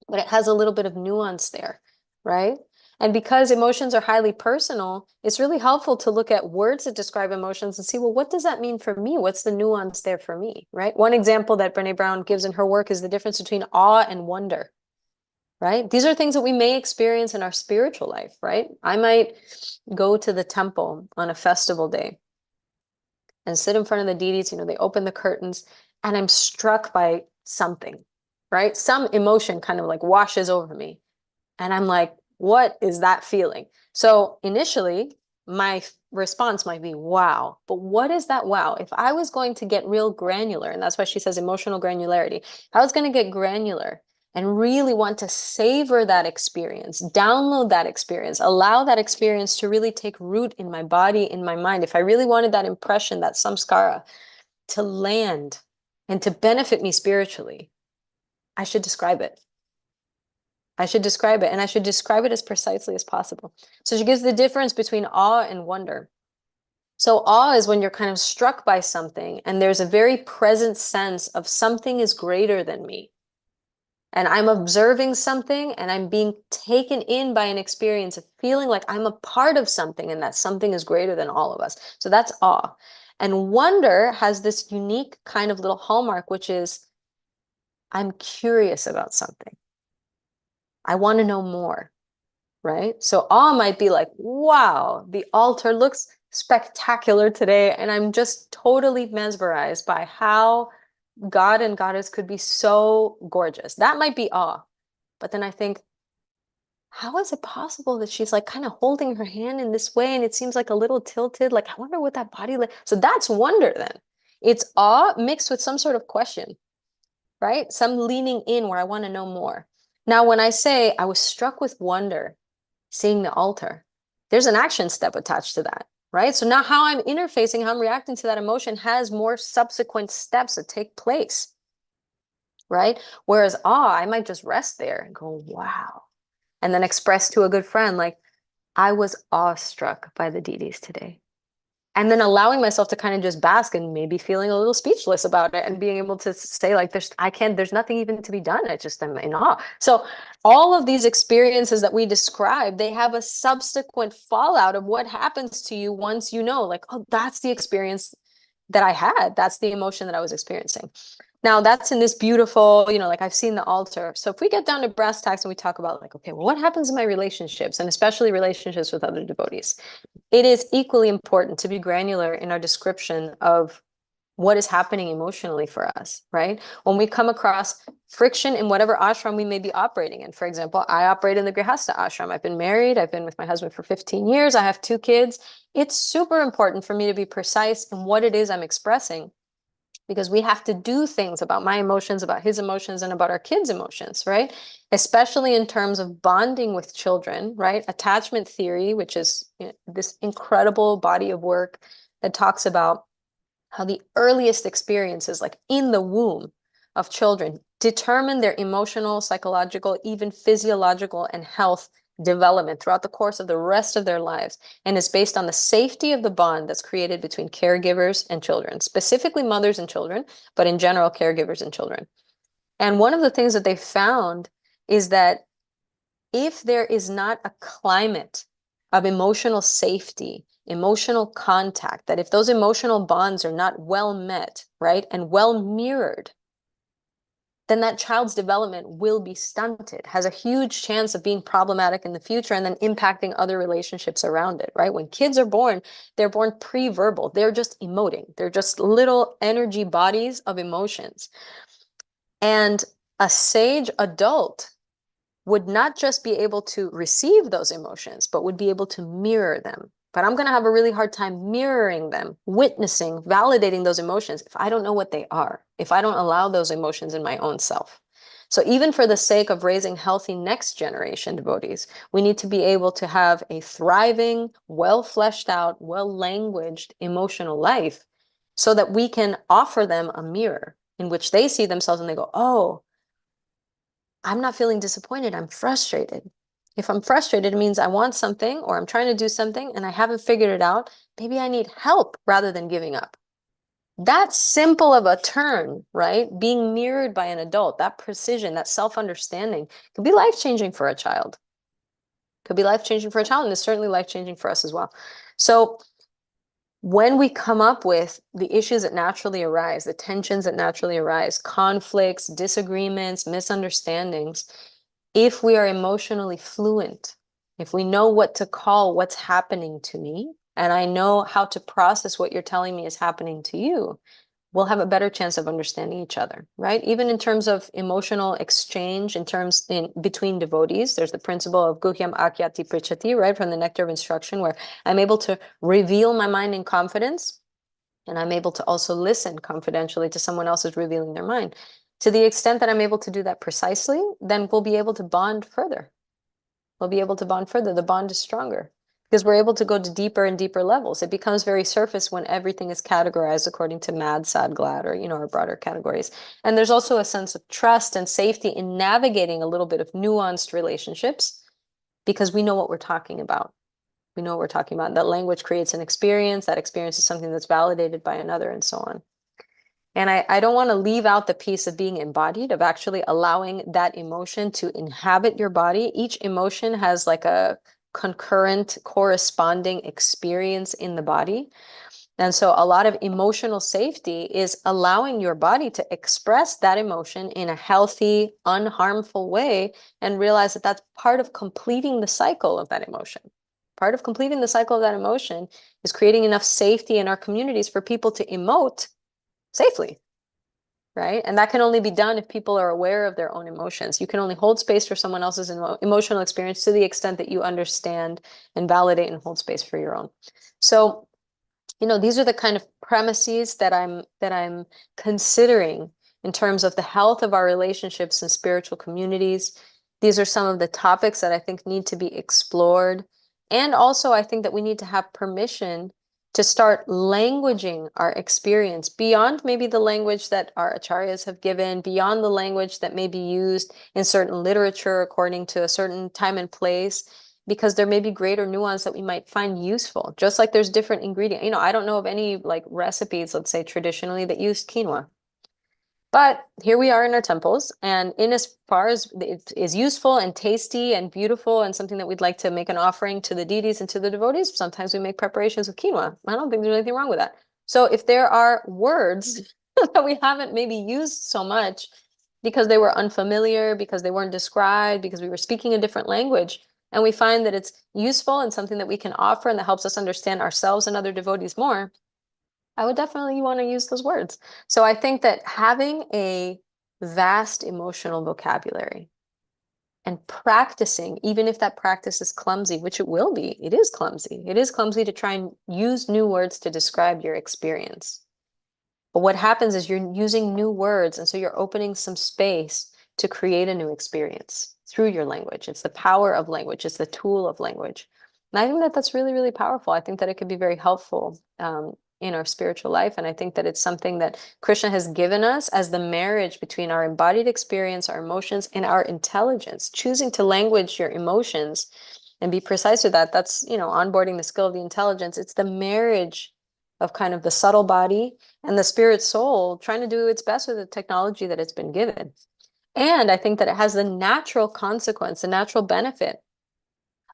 but it has a little bit of nuance there, right? And because emotions are highly personal, it's really helpful to look at words that describe emotions and see, well, what does that mean for me? What's the nuance there for me, right? One example that Brené Brown gives in her work is the difference between awe and wonder, right? These are things that we may experience in our spiritual life, right? I might go to the temple on a festival day and sit in front of the deities, they open the curtains, and I'm struck by something, right? Some emotion kind of like washes over me. And I'm like, what is that feeling? So initially, my response might be, wow. But what is that wow? If I was going to get real granular, and that's why she says emotional granularity, if I was going to get granular and really want to savor that experience, download that experience, allow that experience to really take root in my body, in my mind, if I really wanted that impression, that samskara, to land and to benefit me spiritually, I should describe it. I should describe it, and I should describe it as precisely as possible. So she gives the difference between awe and wonder. So awe is when you're kind of struck by something and there's a very present sense of something is greater than me. And I'm observing something and I'm being taken in by an experience of feeling like I'm a part of something and that something is greater than all of us. So that's awe. And wonder has this unique kind of little hallmark, which is I'm curious about something. I want to know more, right? So awe might be like, wow, the altar looks spectacular today. And I'm just totally mesmerized by how God and Goddess could be so gorgeous. That might be awe. But then I think, how is it possible that she's like kind of holding her hand in this way and it seems like a little tilted? Like, I wonder what that body like. So that's wonder then. It's awe mixed with some sort of question, right? Some leaning in where I want to know more. Now, when I say I was struck with wonder, seeing the altar, there's an action step attached to that, right? So now how I'm interfacing, how I'm reacting to that emotion has more subsequent steps that take place, right? Whereas awe, I might just rest there and go, wow. And then express to a good friend, like, I was awestruck by the deities today. And then allowing myself to kind of just bask and maybe feeling a little speechless about it and being able to say like, there's nothing even to be done. I just am in awe. So all of these experiences that we describe, they have a subsequent fallout of what happens to you once you know, like, oh, that's the experience that I had. That's the emotion that I was experiencing. Now that's in this beautiful, like I've seen the altar. So if we get down to brass tacks and we talk about like, okay, well, what happens in my relationships and especially relationships with other devotees? It is equally important to be granular in our description of what is happening emotionally for us, right? When we come across friction in whatever ashram we may be operating in. For example, I operate in the Grihastha ashram. I've been married. I've been with my husband for 15 years. I have 2 kids. It's super important for me to be precise in what it is I'm expressing, because we have to do things about my emotions, about his emotions, and about our kids' emotions, right? Especially in terms of bonding with children, right? Attachment theory, which is, you know, this incredible body of work that talks about how the earliest experiences, like in the womb of children, determine their emotional, psychological, even physiological and health development throughout the course of the rest of their lives, and is based on the safety of the bond that's created between caregivers and children, specifically mothers and children, but in general, caregivers and children. And one of the things that they found is that if there is not a climate of emotional safety, emotional contact, that if those emotional bonds are not well met, right, and well mirrored, then that child's development will be stunted, has a huge chance of being problematic in the future and then impacting other relationships around it, right? When kids are born, they're born pre-verbal. They're just emoting. They're just little energy bodies of emotions. And a sage adult would not just be able to receive those emotions, but would be able to mirror them. But I'm going to have a really hard time mirroring them, witnessing, validating those emotions if I don't know what they are, if I don't allow those emotions in my own self. So even for the sake of raising healthy next generation devotees, we need to be able to have a thriving, well fleshed out, well languaged emotional life so that we can offer them a mirror in which they see themselves and they go, oh, I'm not feeling disappointed. I'm frustrated. If I'm frustrated, it means I want something or I'm trying to do something and I haven't figured it out. Maybe I need help rather than giving up. That simple of a turn, right? Being mirrored by an adult, that precision, that self-understanding could be life-changing for a child. Could be life-changing for a child, and it's certainly life-changing for us as well. So when we come up with the issues that naturally arise, the tensions that naturally arise, conflicts, disagreements, misunderstandings, if we are emotionally fluent, if we know what to call what's happening to me, and I know how to process what you're telling me is happening to you, we'll have a better chance of understanding each other, right? Even in terms of emotional exchange, between devotees, there's the principle of guhyam akyati prichati, right, from the nectar of instruction, where I'm able to reveal my mind in confidence, and I'm able to also listen confidentially to someone else who's revealing their mind. To the extent that I'm able to do that precisely, then we'll be able to bond further. We'll be able to bond further. The bond is stronger because we're able to go to deeper and deeper levels. It becomes very surface when everything is categorized according to mad, sad, glad, or, our broader categories. And there's also a sense of trust and safety in navigating a little bit of nuanced relationships because we know what we're talking about. We know what we're talking about. That language creates an experience. That experience is something that's validated by another, and so on. And I don't want to leave out the piece of being embodied, of actually allowing that emotion to inhabit your body. Each emotion has like a concurrent corresponding experience in the body. And so a lot of emotional safety is allowing your body to express that emotion in a healthy, unharmful way, and realize that that's part of completing the cycle of that emotion. Part of completing the cycle of that emotion is creating enough safety in our communities for people to emote safely, right? And that can only be done if people are aware of their own emotions. You can only hold space for someone else's emotional experience to the extent that you understand and validate and hold space for your own. So, these are the kind of premises that I'm considering in terms of the health of our relationships and spiritual communities. These are some of the topics that I think need to be explored. And also, I think that we need to have permission to start languaging our experience beyond maybe the language that our acharyas have given, beyond the language that may be used in certain literature according to a certain time and place, because there may be greater nuance that we might find useful. Just like there's different ingredients. I don't know of any like recipes, let's say traditionally, that use quinoa. But here we are in our temples, and in as far as it is useful and tasty and beautiful and something that we'd like to make an offering to the deities and to the devotees, sometimes we make preparations with quinoa. I don't think there's anything wrong with that. So if there are words that we haven't maybe used so much because they were unfamiliar, because they weren't described, because we were speaking a different language, and we find that it's useful and something that we can offer and that helps us understand ourselves and other devotees more, I would definitely want to use those words. So I think that having a vast emotional vocabulary and practicing, even if that practice is clumsy, which it will be, it is clumsy. It is clumsy to try and use new words to describe your experience. But what happens is you're using new words, and so you're opening some space to create a new experience through your language. It's the power of language. It's the tool of language. And I think that that's really, really powerful. I think that it could be very helpful in our spiritual life. And I think that it's something that Krishna has given us as the marriage between our embodied experience, our emotions, and our intelligence. Choosing to language your emotions and be precise with that, that's, onboarding the skill of the intelligence. It's the marriage of kind of the subtle body and the spirit soul trying to do its best with the technology that it's been given. And I think that it has the natural consequence, the natural benefit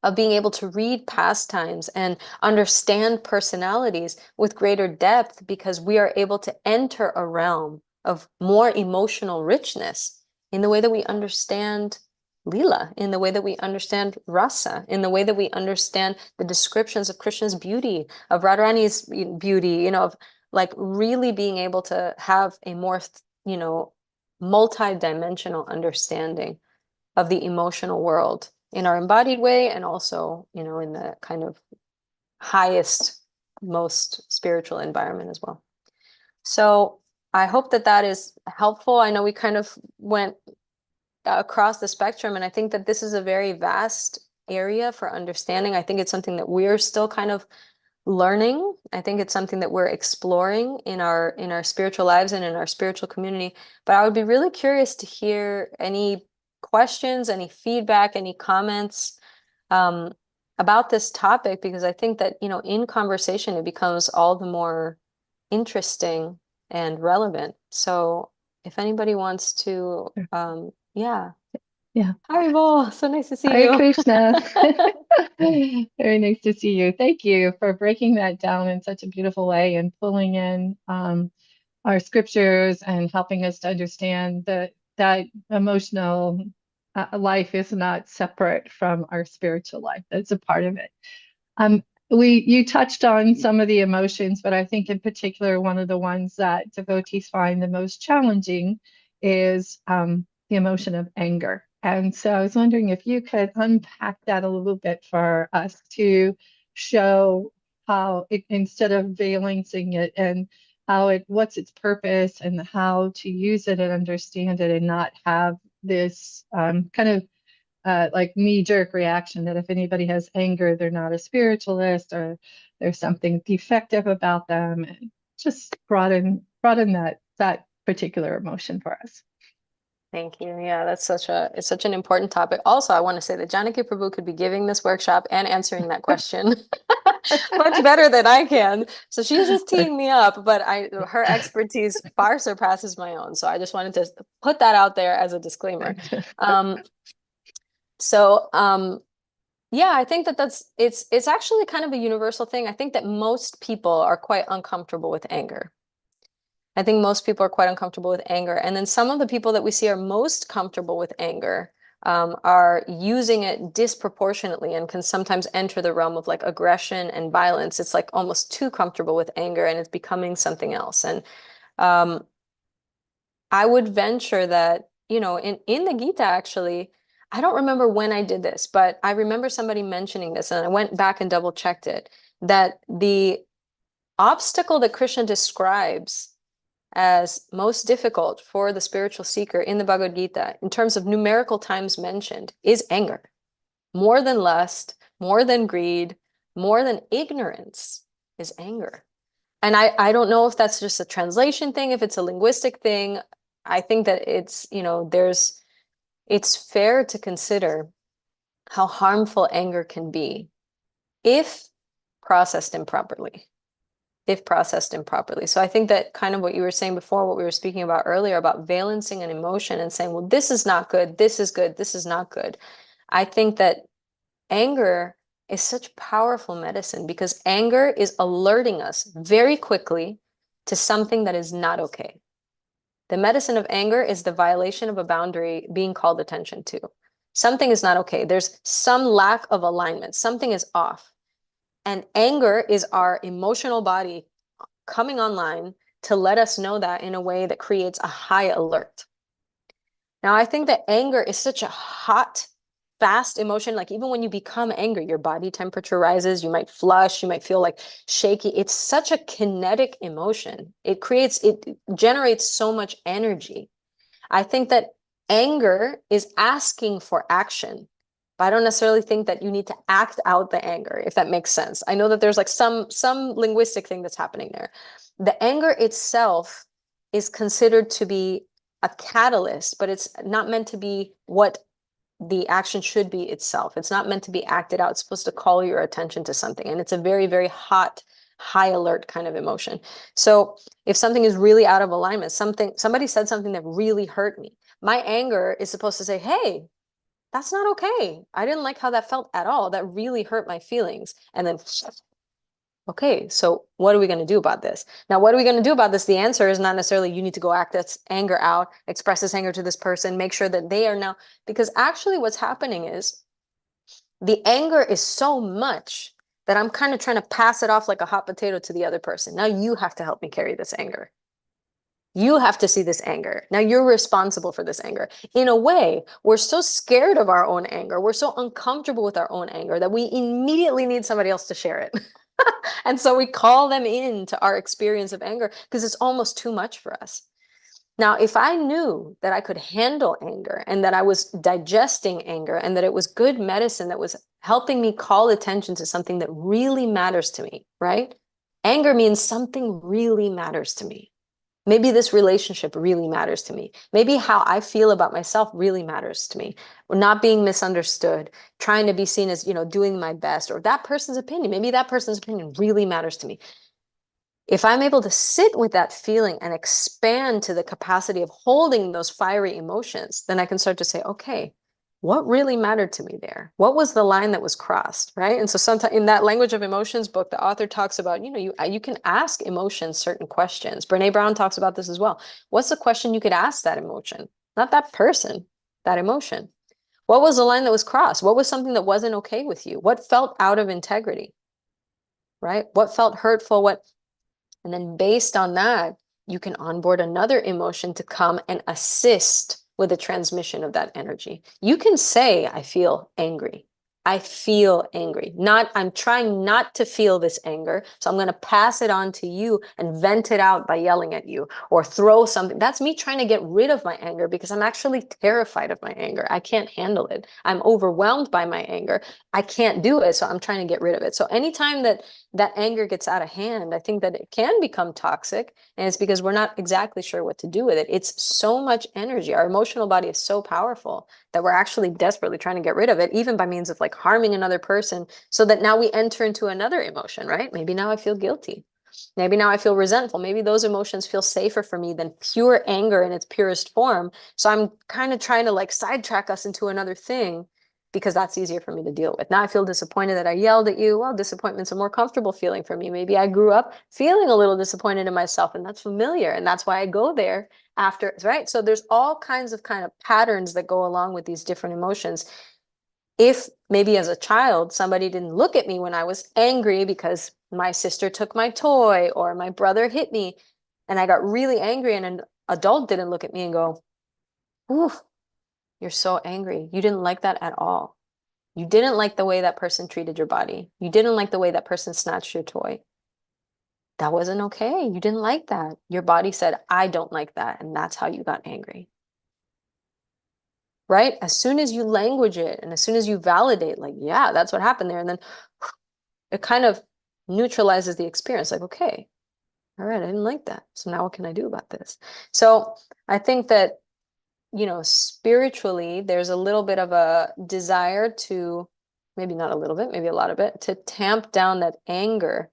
of being able to read pastimes and understand personalities with greater depth, because we are able to enter a realm of more emotional richness in the way that we understand Lila, in the way that we understand rasa, in the way that we understand the descriptions of Krishna's beauty, of Radharani's beauty, of like really being able to have a more, multi-dimensional understanding of the emotional world in our embodied way, and also, in the kind of highest, most spiritual environment as well. So I hope that that is helpful. I know we kind of went across the spectrum, and I think that this is a very vast area for understanding. I think it's something that we're still kind of learning. I think it's something that we're exploring in our spiritual lives and in our spiritual community. But I would be really curious to hear any questions, any feedback, any comments about this topic, because I think that, in conversation, it becomes all the more interesting and relevant. So if anybody wants to, yeah. Yeah. Haribol, so nice to see Hare you. Krishna. Very nice to see you. Thank you for breaking that down in such a beautiful way and pulling in our scriptures and helping us to understand that emotional life is not separate from our spiritual life. That's a part of it. You touched on some of the emotions, but I think in particular, one of the ones that devotees find the most challenging is the emotion of anger. And so I was wondering if you could unpack that a little bit for us to show how it, instead of valencing it, and what's its purpose, and how to use it and understand it, and not have this kind of like knee-jerk reaction that if anybody has anger, they're not a spiritualist, or there's something defective about them. And just broaden that particular emotion for us. Thank you. Yeah, it's such an important topic. Also, I want to say that Janaki Prabhu could be giving this workshop and answering that question much better than I can. So she's just teeing me up, but her expertise far surpasses my own. So I just wanted to put that out there as a disclaimer. Yeah, I think that it's actually kind of a universal thing. I think that most people are quite uncomfortable with anger. I think most people are quite uncomfortable with anger. And then some of the people that we see are most comfortable with anger are using it disproportionately, and can sometimes enter the realm of like aggression and violence. It's like almost too comfortable with anger, and it's becoming something else. And I would venture that, in the Gita, actually, I don't remember when I did this, but I remember somebody mentioning this, and I went back and double checked it, that the obstacle that Krishna describes as most difficult for the spiritual seeker in the Bhagavad Gita, in terms of numerical times mentioned, is anger. More than lust, more than greed, more than ignorance is anger. And I don't know if that's just a translation thing, if it's a linguistic thing. I think that it's, it's fair to consider how harmful anger can be if processed improperly. So I think that kind of what you were saying before, what we were speaking about earlier about valencing an emotion and saying, well, this is not good, this is good, this is not good. I think that anger is such powerful medicine, because anger is alerting us very quickly to something that is not okay. The medicine of anger is the violation of a boundary being called attention to. Something is not okay. There's some lack of alignment. Something is off. And anger is our emotional body coming online to let us know that in a way that creates a high alert. Now, I think that anger is such a hot, fast emotion. Like even when you become angry, your body temperature rises, you might flush, you might feel like shaky. It's such a kinetic emotion. It generates so much energy. I think that anger is asking for action, but I don't necessarily think that you need to act out the anger, if that makes sense. I know that there's like some linguistic thing that's happening there. The anger itself is considered to be a catalyst, but it's not meant to be what the action should be itself. It's not meant to be acted out. It's supposed to call your attention to something. And it's a very, very hot, high alert kind of emotion. So if something is really out of alignment, somebody said something that really hurt me, my anger is supposed to say, hey, that's not okay. I didn't like how that felt at all. That really hurt my feelings. And then, okay, so what are we going to do about this? Now, what are we going to do about this? The answer is not necessarily you need to go act this anger out, express this anger to this person, make sure that they are now, because actually what's happening is the anger is so much that I'm kind of trying to pass it off like a hot potato to the other person. Now you have to help me carry this anger. You have to see this anger. Now you're responsible for this anger. In a way, we're so scared of our own anger. We're so uncomfortable with our own anger that we immediately need somebody else to share it. And so we call them into our experience of anger because it's almost too much for us. Now, if I knew that I could handle anger and that I was digesting anger and that it was good medicine that was helping me call attention to something that really matters to me, right? Anger means something really matters to me. Maybe this relationship really matters to me. Maybe how I feel about myself really matters to me. Or not being misunderstood, trying to be seen as, doing my best, or that person's opinion. Maybe that person's opinion really matters to me. If I'm able to sit with that feeling and expand to the capacity of holding those fiery emotions, then I can start to say, okay, what really mattered to me there? What was the line that was crossed, right? And so sometimes in that Language of Emotions book, the author talks about, you can ask emotions certain questions. Brene Brown talks about this as well. What's the question you could ask that emotion? Not that person, that emotion. What was the line that was crossed? What was something that wasn't okay with you? What felt out of integrity, right? What felt hurtful? And then based on that, you can onboard another emotion to come and assist with the transmission of that energy. You can say, I feel angry. I feel angry. I'm trying not to feel this anger. So I'm going to pass it on to you and vent it out by yelling at you or throw something. That's me trying to get rid of my anger because I'm actually terrified of my anger. I can't handle it. I'm overwhelmed by my anger. I can't do it. So I'm trying to get rid of it. So anytime that anger gets out of hand, I think that it can become toxic. And it's because we're not exactly sure what to do with it. It's so much energy. Our emotional body is so powerful that we're actually desperately trying to get rid of it, even by means of like harming another person, so that now we enter into another emotion, right? Maybe now I feel guilty. Maybe now I feel resentful. Maybe those emotions feel safer for me than pure anger in its purest form. So I'm kind of trying to like sidetrack us into another thing because that's easier for me to deal with. Now I feel disappointed that I yelled at you. Well, disappointment's a more comfortable feeling for me. Maybe I grew up feeling a little disappointed in myself, and that's familiar. And that's why I go there after, right? So there's all kinds of kind of patterns that go along with these different emotions. If maybe as a child, somebody didn't look at me when I was angry because my sister took my toy or my brother hit me, and I got really angry, and an adult didn't look at me and go, ooh, you're so angry. You didn't like that at all. You didn't like the way that person treated your body. You didn't like the way that person snatched your toy. That wasn't okay. You didn't like that. Your body said, I don't like that. And that's how you got angry. Right? As soon as you language it and as soon as you validate, like, yeah, that's what happened there. And then it kind of neutralizes the experience. Like, okay, all right, I didn't like that. So now what can I do about this? So I think that, spiritually, there's a little bit of a desire to, maybe not a little bit, maybe a lot of it, to tamp down that anger,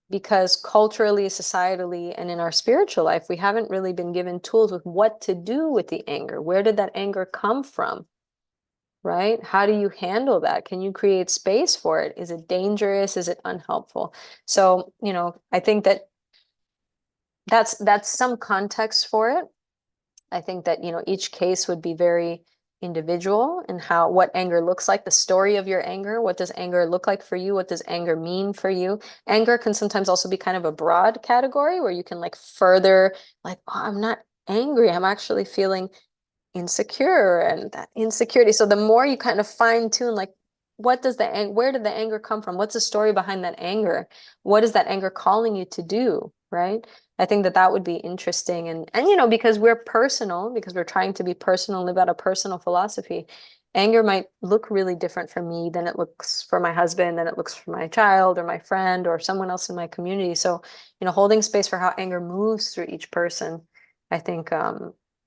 because culturally, societally, and in our spiritual life, we haven't really been given tools with what to do with the anger. Where did that anger come from? Right? How do you handle that? Can you create space for it? Is it dangerous? Is it unhelpful? So, I think that that's some context for it. I think that, each case would be very individual and what anger looks like, the story of your anger. What does anger look like for you? What does anger mean for you? Anger can sometimes also be kind of a broad category where you can like further like, oh, I'm not angry. I'm actually feeling insecure and that insecurity. So the more you kind of fine tune, like, where did the anger come from? What's the story behind that anger? What is that anger calling you to do? Right? I think that would be interesting. And you know, because we're personal, because we're trying to be personal, live out a personal philosophy, anger might look really different for me than it looks for my husband, than it looks for my child or my friend or someone else in my community. So, you know, holding space for how anger moves through each person, I think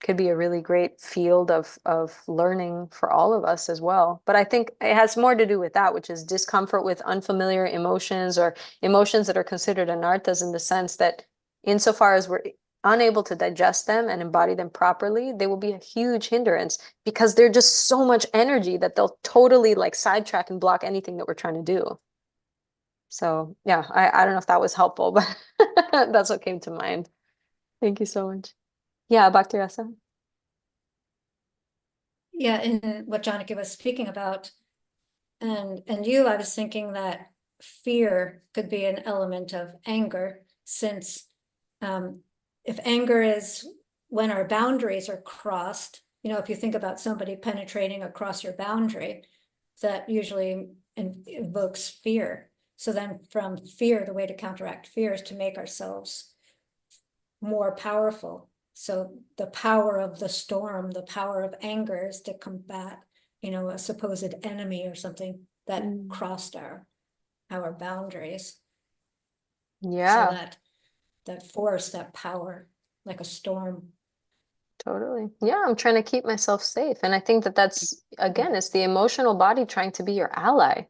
could be a really great field of learning for all of us as well. But I think it has more to do with that, which is discomfort with unfamiliar emotions or emotions that are considered anarthas, in the sense that insofar as we're unable to digest them and embody them properly, they will be a huge hindrance because they're just so much energy that they'll totally like sidetrack and block anything that we're trying to do. So yeah, I don't know if that was helpful, but that's what came to mind. Thank you so much. Yeah, Bhakti Rasa. Yeah, in what Janaki was speaking about, and I was thinking that fear could be an element of anger, since if anger is when our boundaries are crossed, you know, if you think about somebody penetrating across your boundary, that usually invokes fear. So then from fear, the way to counteract fear is to make ourselves more powerful. So the power of the storm, the power of anger is to combat, you know, a supposed enemy or something that crossed our boundaries. Yeah. So that force, that power, like a storm. Totally. Yeah, I'm trying to keep myself safe. And I think that that's, again, it's the emotional body trying to be your ally,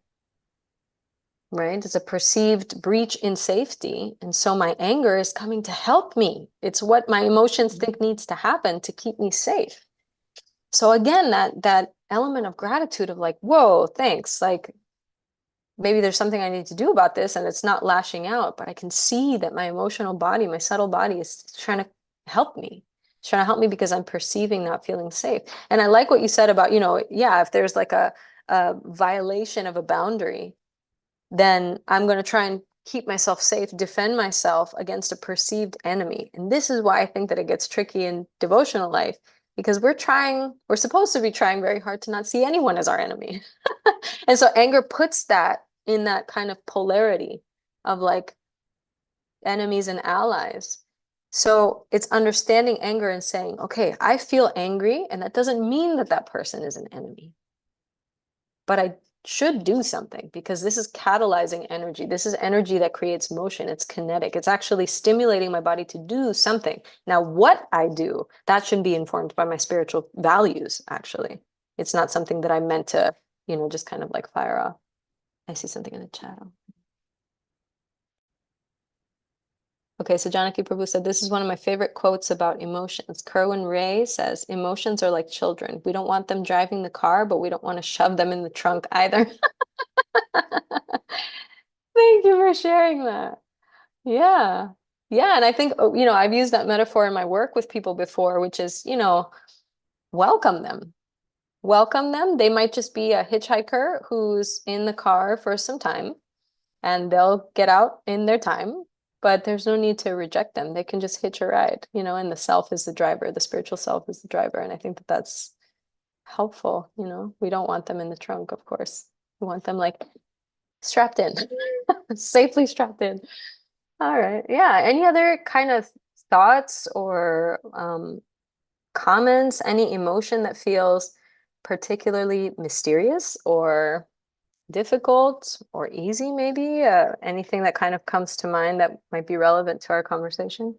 right? It's a perceived breach in safety. And so my anger is coming to help me. It's what my emotions think needs to happen to keep me safe. So again, that element of gratitude of like, whoa, thanks. Like maybe there's something I need to do about this and it's not lashing out, but I can see that my emotional body, my subtle body is trying to help me. It's trying to help me because I'm perceiving not feeling safe. And I like what you said about, you know, yeah, if there's like a violation of a boundary, then I'm going to try and keep myself safe, defend myself against a perceived enemy. And this is why I think that it gets tricky in devotional life, because we're supposed to be trying very hard to not see anyone as our enemy. And so anger puts that in that kind of polarity of like enemies and allies. So it's understanding anger and saying, okay, I feel angry, and that doesn't mean that that person is an enemy. But I should do something because this is catalyzing energy. This is energy that creates motion. It's kinetic. It's actually stimulating my body to do something. Now, what I do, that should be informed by my spiritual values, actually. It's not something that I'm meant to, you know, just kind of like fire off. I see something in the chat. Okay, so Janaki Prabhu said, this is one of my favorite quotes about emotions. Kerwin Ray says, emotions are like children. We don't want them driving the car, but we don't want to shove them in the trunk either. Thank you for sharing that. Yeah. Yeah. And I think, you know, I've used that metaphor in my work with people before, which is, you know, welcome them. Welcome them. They might just be a hitchhiker who's in the car for some time and they'll get out in their time, but there's no need to reject them. They can just hitch a ride, you know, and the self is the driver, the spiritual self is the driver. And I think that that's helpful. You know, we don't want them in the trunk, of course. We want them like strapped in, safely strapped in. All right. Yeah. Any other kind of thoughts or comments, any emotion that feels particularly mysterious or difficult or easy, maybe? Anything that kind of comes to mind that might be relevant to our conversation?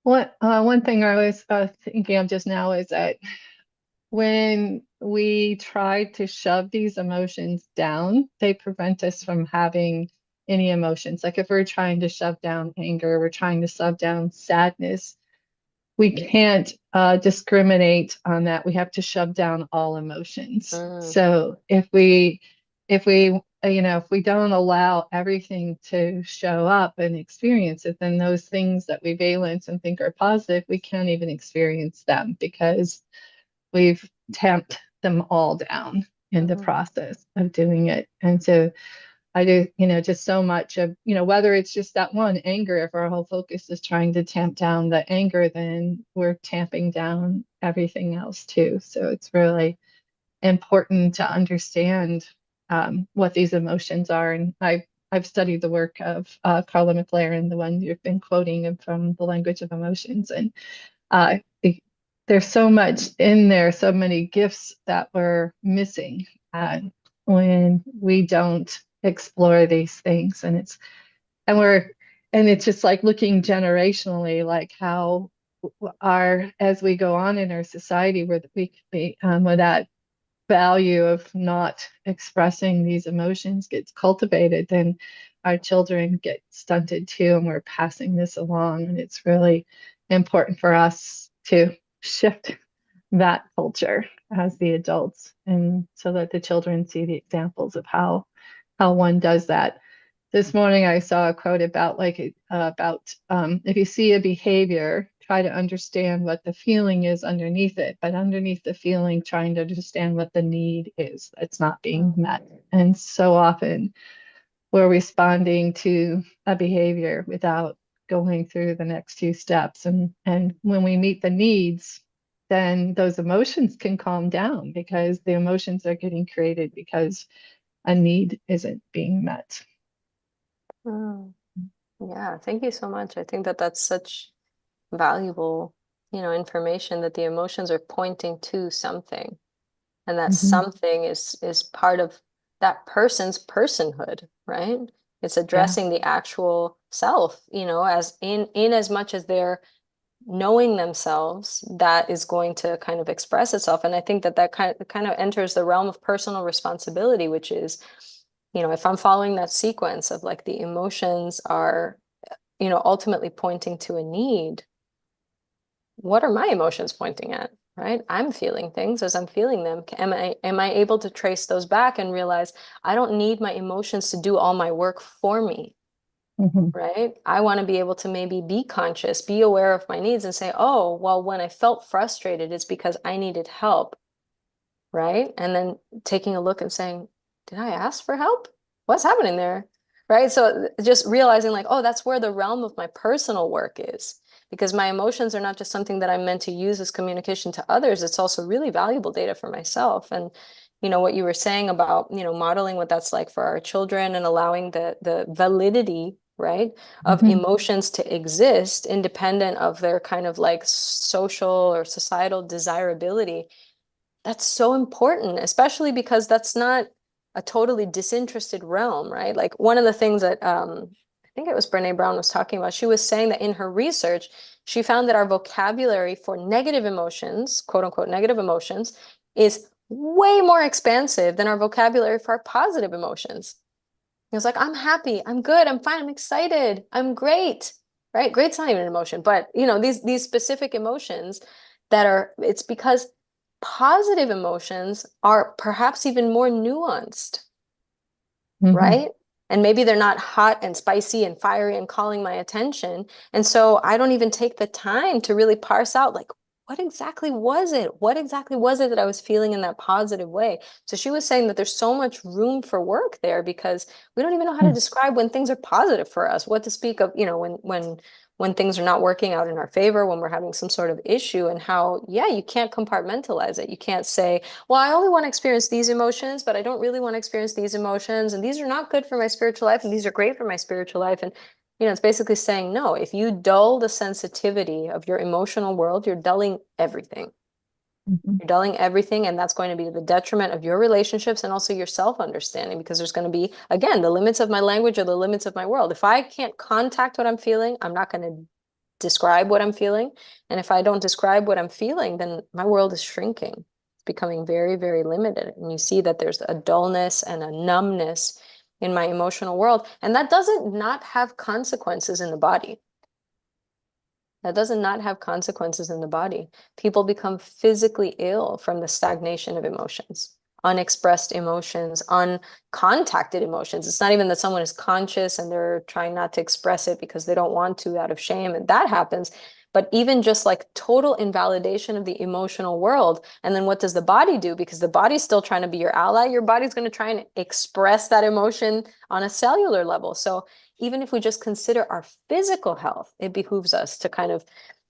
One thing I was thinking of just now is that when we try to shove these emotions down, they prevent us from having any emotions. Like if we're trying to shove down anger, we're trying to shove down sadness, we can't discriminate on that. We have to shove down all emotions. So if we if we don't allow everything to show up and experience it, then those things that we valence and think are positive, we can't even experience them because we've tamped them all down in the process of doing it. And so I do, just so much of, whether it's just that one anger, if our whole focus is trying to tamp down the anger, then we're tamping down everything else too. So it's really important to understand what these emotions are. And I've studied the work of Carla McLaren, the one you've been quoting from The Language of Emotions. And uh, there's so much in there, so many gifts that we're missing when we don't explore these things. And it's just like looking generationally, like how as we go on in our society where where that value of not expressing these emotions gets cultivated, then our children get stunted too, and we're passing this along. And it's really important for us to shift that culture as the adults, and so that the children see the examples of how one does that. This morning I saw a quote about if you see a behavior, try to understand what the feeling is underneath it, but underneath the feeling, trying to understand what the need is that's not being met. And so often we're responding to a behavior without going through the next few steps. And when we meet the needs, then those emotions can calm down because the emotions are getting created because a need isn't being met. Oh, yeah, thank you so much. I think that that's such valuable, information, that the emotions are pointing to something, and that something is part of that person's personhood, right? It's addressing the actual self, as in as much as they're knowing themselves, that is going to kind of express itself. And I think that kind of enters the realm of personal responsibility, which is, if I'm following that sequence of like the emotions are, ultimately pointing to a need, what are my emotions pointing at, right? I'm feeling things as I'm feeling them. Am I able to trace those back and realize I don't need my emotions to do all my work for me, right? I want to be able to maybe be conscious, be aware of my needs and say, oh, well, when I felt frustrated, it's because I needed help, right? And then taking a look and saying, did I ask for help? What's happening there? Right? So just realizing like, oh, that's where the realm of my personal work is, because my emotions are not just something that I'm meant to use as communication to others. It's also really valuable data for myself. And what you were saying about, modeling what that's like for our children and allowing the validity, right, of emotions to exist independent of their kind of like social or societal desirability. That's so important, especially because that's not a totally disinterested realm, right? Like one of the things that I think it was Brene Brown was talking about, she was saying that in her research, she found that our vocabulary for negative emotions, quote unquote, negative emotions, is way more expansive than our vocabulary for our positive emotions. It was like, I'm happy, I'm good, I'm fine, I'm excited, I'm great, right? Great's not even an emotion, but these specific emotions it's because positive emotions are perhaps even more nuanced, right? And maybe they're not hot and spicy and fiery and calling my attention. And so I don't even take the time to really parse out like, what exactly was it? What exactly was it that I was feeling in that positive way? So she was saying that there's so much room for work there because we don't even know how to describe when things are positive for us, what to speak of, when things are not working out in our favor, when we're having some sort of issue, and how, yeah, you can't compartmentalize it. You can't say, well, I only want to experience these emotions, but I don't really want to experience these emotions. And these are not good for my spiritual life. And these are great for my spiritual life. And, it's basically saying, no, if you dull the sensitivity of your emotional world, you're dulling everything. You're dulling everything. And that's going to be to the detriment of your relationships and also your self-understanding, because there's going to be, again, the limits of my language are the limits of my world. If I can't contact what I'm feeling, I'm not going to describe what I'm feeling. And if I don't describe what I'm feeling, then my world is shrinking. It's becoming very, very limited. And you see that there's a dullness and a numbness in my emotional world. And that doesn't not have consequences in the body. That doesn't not have consequences in the body. People become physically ill from the stagnation of emotions. unexpressed emotions, uncontacted emotions. It's not even that someone is conscious and they're trying not to express it because they don't want to out of shame, and that happens. But even just like total invalidation of the emotional world. And then what does the body do? Because the body's still trying to be your ally, your body's going to try and express that emotion on a cellular level. So even if we just consider our physical health, it behooves us to kind of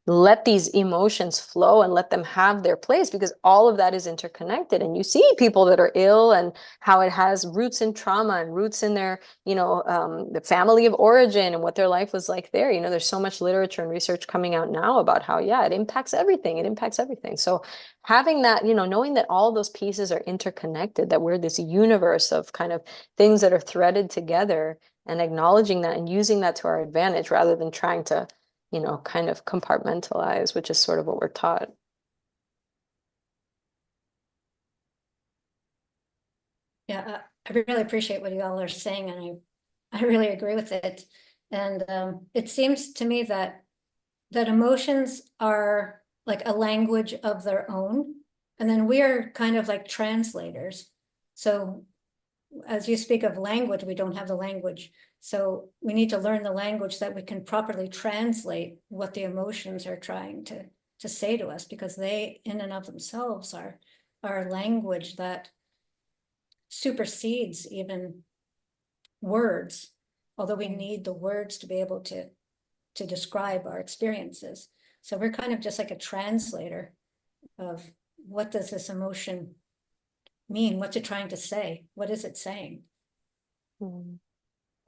let these emotions flow and let them have their place, because all of that is interconnected. And you see people that are ill and how it has roots in trauma and roots in their, the family of origin and what their life was like there. There's so much literature and research coming out now about how, yeah, it impacts everything. It impacts everything. So having that, knowing that all those pieces are interconnected, that we're this universe of kind of things that are threaded together, and acknowledging that and using that to our advantage rather than trying to kind of compartmentalize, which is sort of what we're taught. Yeah, I really appreciate what you all are saying, and I really agree with it. And it seems to me that emotions are like a language of their own, and then we are kind of like translators. So as you speak of language, we don't have the language. So we need to learn the language that we can properly translate what the emotions are trying to say to us, because they in and of themselves are a language that supersedes even words, although we need the words to be able to describe our experiences. So we're kind of just like a translator of what does this emotion mean? What's it trying to say? What is it saying?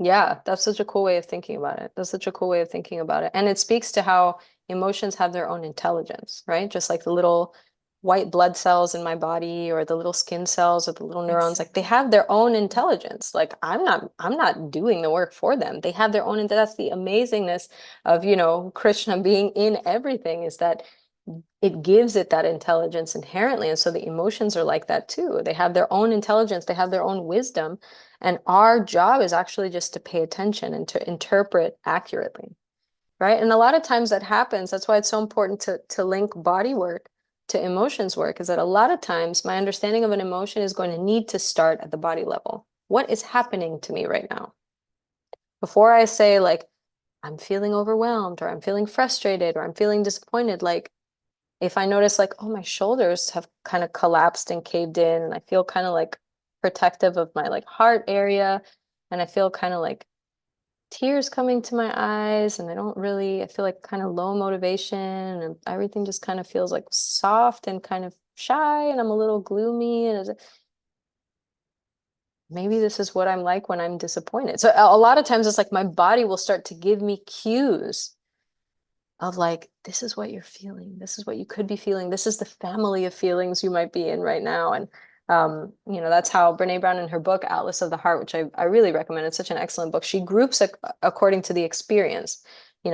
Yeah, that's such a cool way of thinking about it. That's such a cool way of thinking about it. And it speaks to how emotions have their own intelligence, right? Just like the little white blood cells in my body, or the little skin cells, or the little neurons, like they have their own intelligence. Like I'm not doing the work for them. They have their own, and that's the amazingness of, Krishna being in everything, is that it gives it that intelligence inherently. And so the emotions are like that too. They have their own intelligence, they have their own wisdom. And our job is actually just to pay attention and to interpret accurately, right? And a lot of times that happens. That's why it's so important to link body work to emotions work, is that a lot of times my understanding of an emotion is going to need to start at the body level. What is happening to me right now? Before I say like, I'm feeling overwhelmed, or I'm feeling frustrated, or I'm feeling disappointed, like if I notice like, oh, my shoulders have kind of collapsed and caved in, and I feel kind of like protective of my like heart area, and I feel kind of like tears coming to my eyes, and I feel like kind of low motivation, and everything just kind of feels like soft and kind of shy, and I'm a little gloomy, and maybe this is what I'm like when I'm disappointed. So a lot of times it's like my body will start to give me cues of like, this is what you're feeling. This is what you could be feeling. This is the family of feelings you might be in right now. And, that's how Brene Brown in her book, Atlas of the Heart, which I really recommend. It's such an excellent book. She groups according to the experience,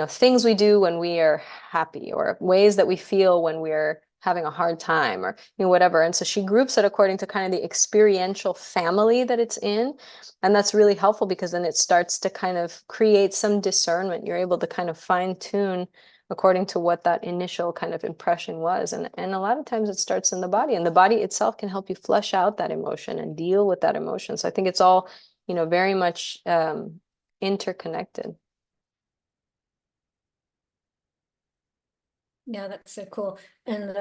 things we do when we are happy, or ways that we feel when we're having a hard time, or whatever. And so she groups it according to kind of the experiential family that it's in. And that's really helpful, because then it starts to kind of create some discernment. You're able to kind of fine tune according to what that initial kind of impression was. And a lot of times it starts in the body, and the body itself can help you flesh out that emotion and deal with that emotion. So I think it's all, very much interconnected. Yeah, that's so cool. And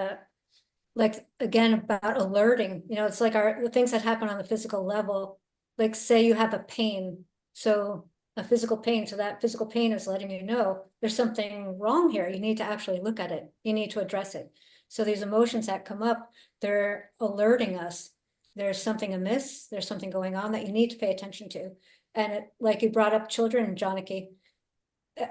like again about alerting, it's like the things that happen on the physical level. Like say you have a pain, so a physical pain, so that physical pain is letting you know there's something wrong here. You need to actually look at it. You need to address it. So these emotions that come up, they're alerting us. There's something amiss. There's something going on that you need to pay attention to. And like you brought up children, Janaki,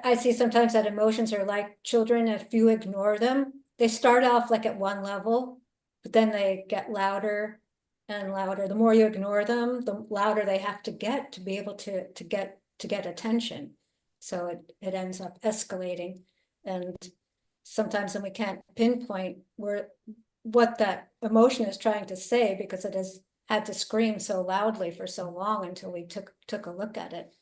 I see sometimes that emotions are like children. If you ignore them, they start off like at one level, but then they get louder and louder. The more you ignore them, the louder they have to get to be able to get attention. So it ends up escalating. And sometimes then we can't pinpoint what that emotion is trying to say, because it has had to scream so loudly for so long until we took a look at it.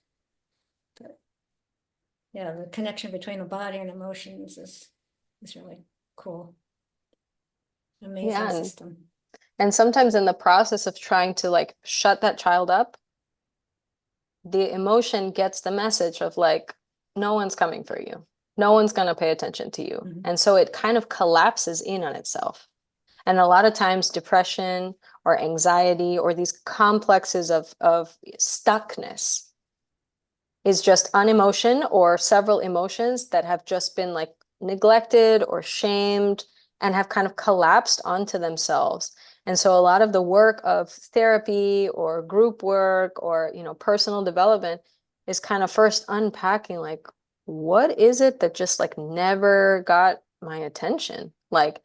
Yeah, the connection between the body and emotions is really cool. Amazing Yeah, system. And sometimes in the process of trying to like shut that child up, the emotion gets the message of like, no one's coming for you. No one's going to pay attention to you. Mhm. And so it kind of collapses in on itself. And a lot of times depression or anxiety or these complexes of stuckness is just an emotion or several emotions that have just been like neglected or shamed and have kind of collapsed onto themselves. And so a lot of the work of therapy or group work or, you know, personal development is kind of first unpacking like, what is it that just like never got my attention? Like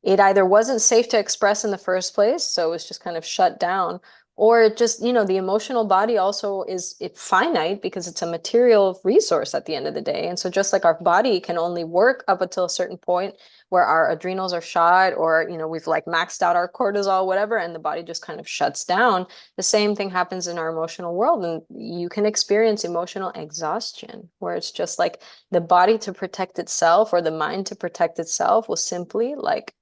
it either wasn't safe to express in the first place, so it was just kind of shut down, or it just, you know, the emotional body also is finite because it's a material resource at the end of the day. And so just like our body can only work up until a certain point where our adrenals are shot or, you know, we've like maxed out our cortisol, whatever, and the body just kind of shuts down. The same thing happens in our emotional world. And you can experience emotional exhaustion where it's just like the body to protect itself or the mind to protect itself will simply like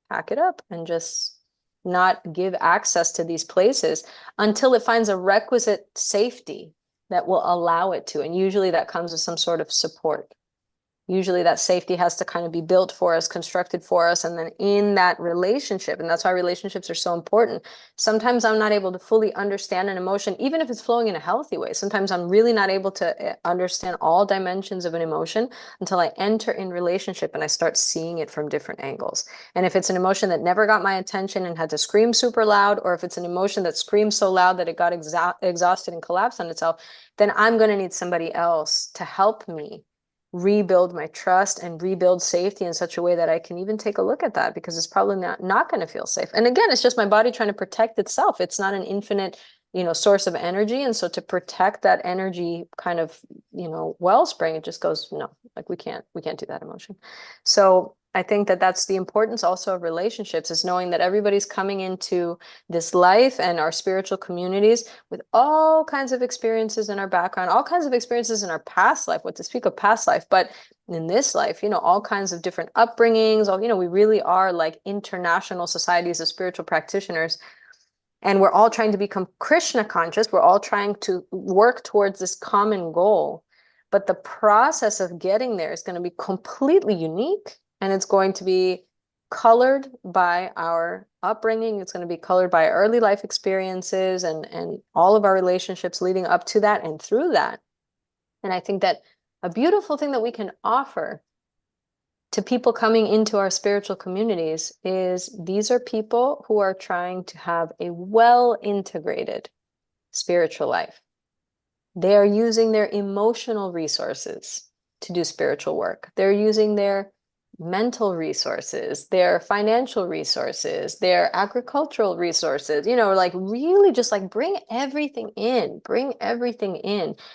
pack it up and just not give access to these places until it finds a requisite safety that will allow it to. And usually that comes with some sort of support. Usually that safety has to kind of be built for us, constructed for us. And then in that relationship, and that's why relationships are so important. Sometimes I'm not able to fully understand an emotion, even if it's flowing in a healthy way. Sometimes I'm really not able to understand all dimensions of an emotion until I enter in relationship and I start seeing it from different angles. And if it's an emotion that never got my attention and had to scream super loud, or if it's an emotion that screams so loud that it got exhausted and collapsed on itself, then I'm going to need somebody else to help me rebuild my trust and rebuild safety in such a way that I can even take a look at that, because it's probably not going to feel safe. And again, it's just my body trying to protect itself. It's not an infinite, you know, source of energy. And so to protect that energy kind of, you know, wellspring, it just goes, no, like we can't do that emotion. So I think that that's the importance also of relationships, is knowing that everybody's coming into this life and our spiritual communities with all kinds of experiences in our background, all kinds of experiences in our past life, what to speak of past life, but in this life, you know, all kinds of different upbringings, all, you know, we really are like international societies of spiritual practitioners. And we're all trying to become Krishna conscious. We're all trying to work towards this common goal. But the process of getting there is going to be completely unique. And it's going to be colored by our upbringing. It's going to be colored by early life experiences and all of our relationships leading up to that and through that. And I think that a beautiful thing that we can offer to people coming into our spiritual communities is these are people who are trying to have a well-integrated spiritual life. They are using their emotional resources to do spiritual work. They're using their mental resources, their financial resources, their agricultural resources, you know, like really just like bring everything in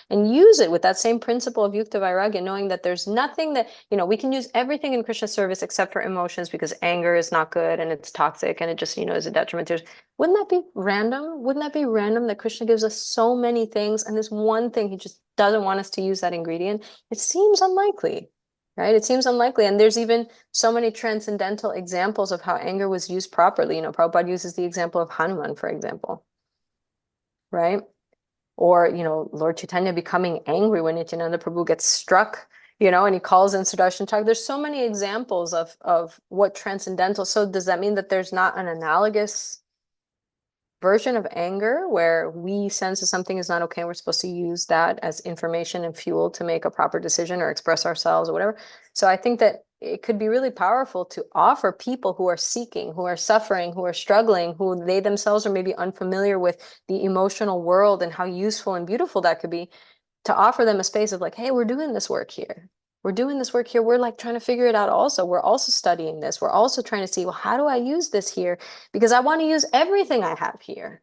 and use it with that same principle of Yukta Vairagya, knowing that there's nothing that, you know, we can use everything in Krishna service except for emotions, because anger is not good and it's toxic and it just, you know, is a detriment to. Wouldn't that be random? Wouldn't that be random that Krishna gives us so many things and this one thing he just doesn't want us to use that ingredient? It seems unlikely. Right? It seems unlikely. And there's even so many transcendental examples of how anger was used properly. You know, Prabhupada uses the example of Hanuman, for example. Right? Or, you know, Lord Chaitanya becoming angry when Nityananda Prabhu gets struck, you know, and he calls in Sudarshan Chakra. There's so many examples of what transcendental. So does that mean that there's not an analogous version of anger where we sense that something is not okay and we're supposed to use that as information and fuel to make a proper decision or express ourselves or whatever? So I think that it could be really powerful to offer people who are seeking, who are suffering, who are struggling, who they themselves are maybe unfamiliar with the emotional world and how useful and beautiful that could be, to offer them a space of like, hey, we're doing this work here. We're doing this work here. We're like trying to figure it out also. We're also studying this. We're also trying to see, well, how do I use this here? Because I want to use everything I have here,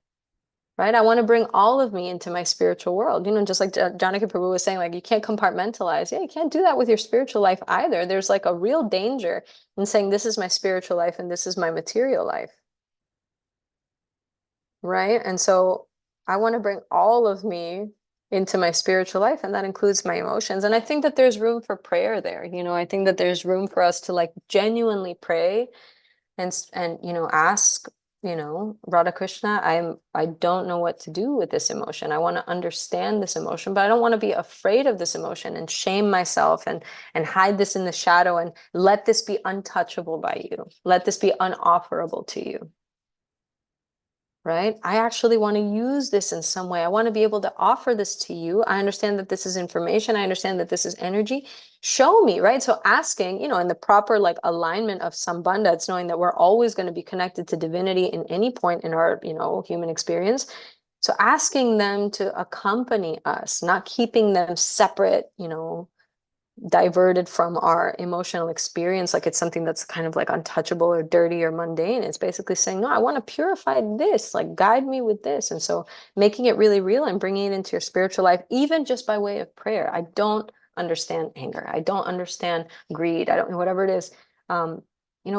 right? I want to bring all of me into my spiritual world. You know, just like Janaki Prabhu was saying, like, you can't compartmentalize. Yeah, you can't do that with your spiritual life either. There's like a real danger in saying, this is my spiritual life and this is my material life, right? And so I want to bring all of me into my spiritual life, and that includes my emotions. And I think that there's room for prayer there. You know, I think that there's room for us to like genuinely pray and you know, ask Radha Krishna, I don't know what to do with this emotion. I want to understand this emotion, but I don't want to be afraid of this emotion and shame myself and hide this in the shadow and let this be untouchable by you. Let this be unofferable to you. Right? I actually want to use this in some way. I want to be able to offer this to you. I understand that this is information. I understand that this is energy. Show me, right? So asking, in the proper like alignment of sambandha, it's knowing that we're always going to be connected to divinity in any point in our, human experience. So asking them to accompany us, not keeping them separate, diverted from our emotional experience, like it's something that's kind of like untouchable or dirty or mundane. It's basically saying, no, I want to purify this, like guide me with this. And so making it really real and bringing it into your spiritual life, even just by way of prayer. I don't understand anger. I don't understand greed. I don't know, whatever it is.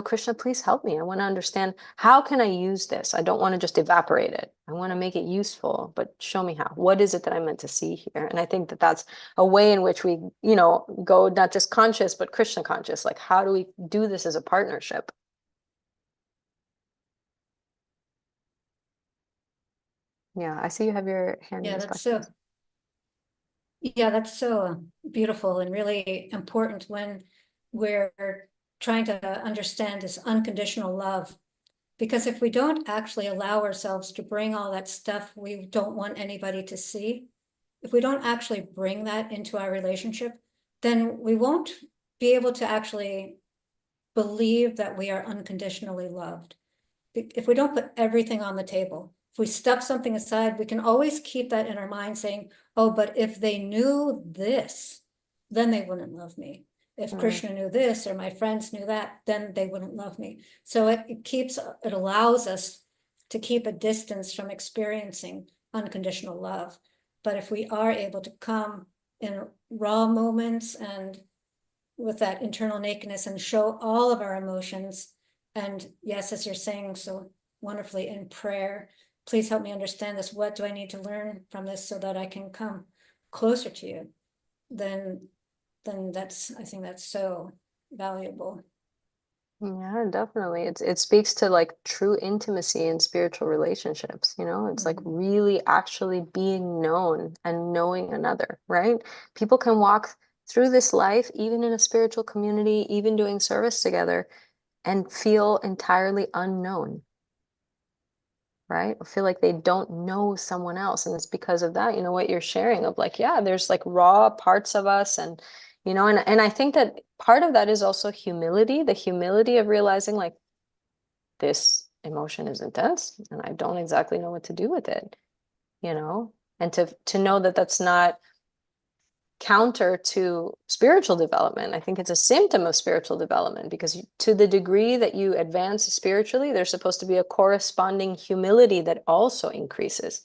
Krishna, please help me. I want to understand, how can I use this? I don't want to just evaporate it. I want to make it useful, but show me how. What is it that I'm meant to see here? And I think that that's a way in which we, go not just conscious, but Krishna conscious. Like, how do we do this as a partnership? Yeah, I see you have your hand Yeah, raised. that's so beautiful and really important when we're trying to understand this unconditional love. Because if we don't actually allow ourselves to bring all that stuff we don't want anybody to see, if we don't actually bring that into our relationship, then we won't be able to actually believe that we are unconditionally loved. If we don't put everything on the table, if we stuff something aside, we can always keep that in our mind saying, oh, but if they knew this, then they wouldn't love me. If Krishna knew this or my friends knew that, then they wouldn't love me. So it allows us to keep a distance from experiencing unconditional love. But if we are able to come in raw moments and with that internal nakedness and show all of our emotions, and yes, as you're saying so wonderfully in prayer, please help me understand this. What do I need to learn from this so that I can come closer to you? Then I think that's so valuable. Yeah, definitely. It speaks to like true intimacy in spiritual relationships, It's like really actually being known and knowing another, right? People can walk through this life, even in a spiritual community, even doing service together, and feel entirely unknown, right? Or feel like they don't know someone else. And it's because of that, what you're sharing of like, yeah, there's like raw parts of us and I think that part of that is also humility, the humility of realizing like this emotion is intense and I don't exactly know what to do with it, and to know that that's not counter to spiritual development. I think it's a symptom of spiritual development because to the degree that you advance spiritually, there's supposed to be a corresponding humility that also increases,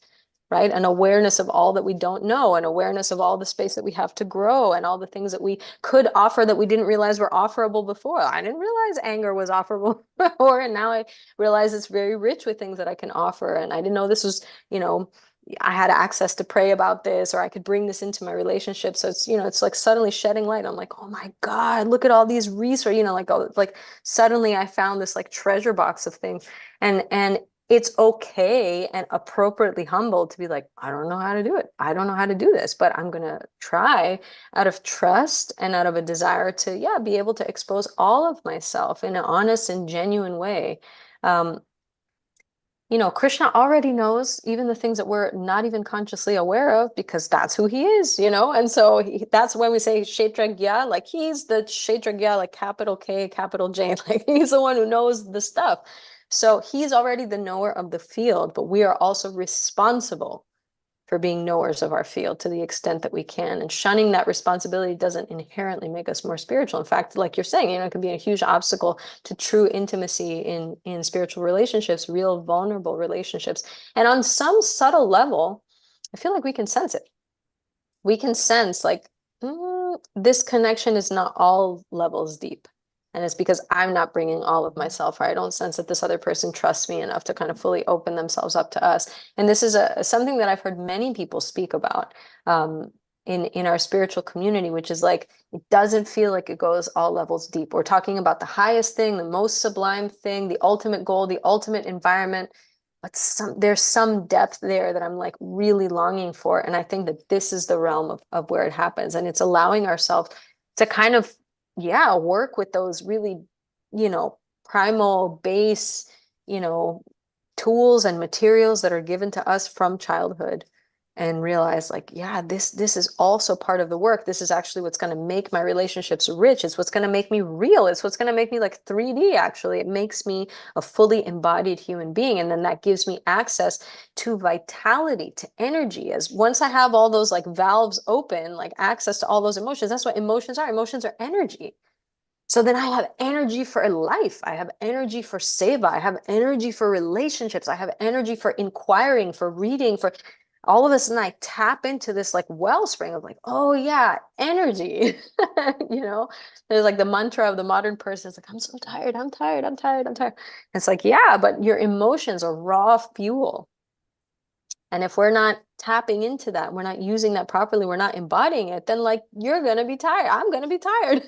right? An awareness of all that we don't know, an awareness of all the space that we have to grow and all the things that we could offer that we didn't realize were offerable before. I didn't realize anger was offerable before, and now I realize it's very rich with things that I can offer. And I didn't know this was, I had access to pray about this, or I could bring this into my relationship. So it's, it's like suddenly shedding light. I'm like, oh my God, look at all these resources, like suddenly I found this like treasure box of things. And it's okay and appropriately humble to be like, I don't know how to do it. I don't know how to do this, but I'm going to try out of trust and out of a desire to, yeah, be able to expose all of myself in an honest and genuine way. Krishna already knows even the things that we're not even consciously aware of because that's who he is, And so that's when we say Kshetragya, like he's the Kshetragya, like capital K, capital J, like he's the one who knows the stuff. So he's already the knower of the field, but we are also responsible for being knowers of our field to the extent that we can. And shunning that responsibility doesn't inherently make us more spiritual. In fact, like you're saying, it can be a huge obstacle to true intimacy in spiritual relationships, real vulnerable relationships. And on some subtle level, I feel like we can sense it. We can sense like, this connection is not all levels deep. And it's because I'm not bringing all of myself, or I don't sense that this other person trusts me enough to kind of fully open themselves up to us. And this is something that I've heard many people speak about. in our spiritual community, which is like, it doesn't feel like it goes all levels deep. We're talking about the highest thing, the most sublime thing, the ultimate goal, the ultimate environment, but there's some depth there that I'm like really longing for. And I think that this is the realm of where it happens. And it's allowing ourselves to kind of, yeah, work with those really, primal base, tools and materials that are given to us from childhood, and realize like, yeah, this is also part of the work. This is actually what's going to make my relationships rich. It's what's going to make me real. It's what's going to make me like 3D. Actually, it makes me a fully embodied human being. And then that gives me access to vitality, to energy. As once I have all those like valves open, like access to all those emotions, that's what emotions are. Emotions are energy. So then I have energy for life. I have energy for seva. I have energy for relationships. I have energy for inquiring, for reading, for all of a sudden I tap into this like wellspring of like, oh yeah, energy. There's like the mantra of the modern person. It's like, I'm so tired, I'm tired, I'm tired, I'm tired. It's like, yeah, but your emotions are raw fuel. And if we're not tapping into that, we're not using that properly, we're not embodying it, then like you're gonna be tired. I'm gonna be tired.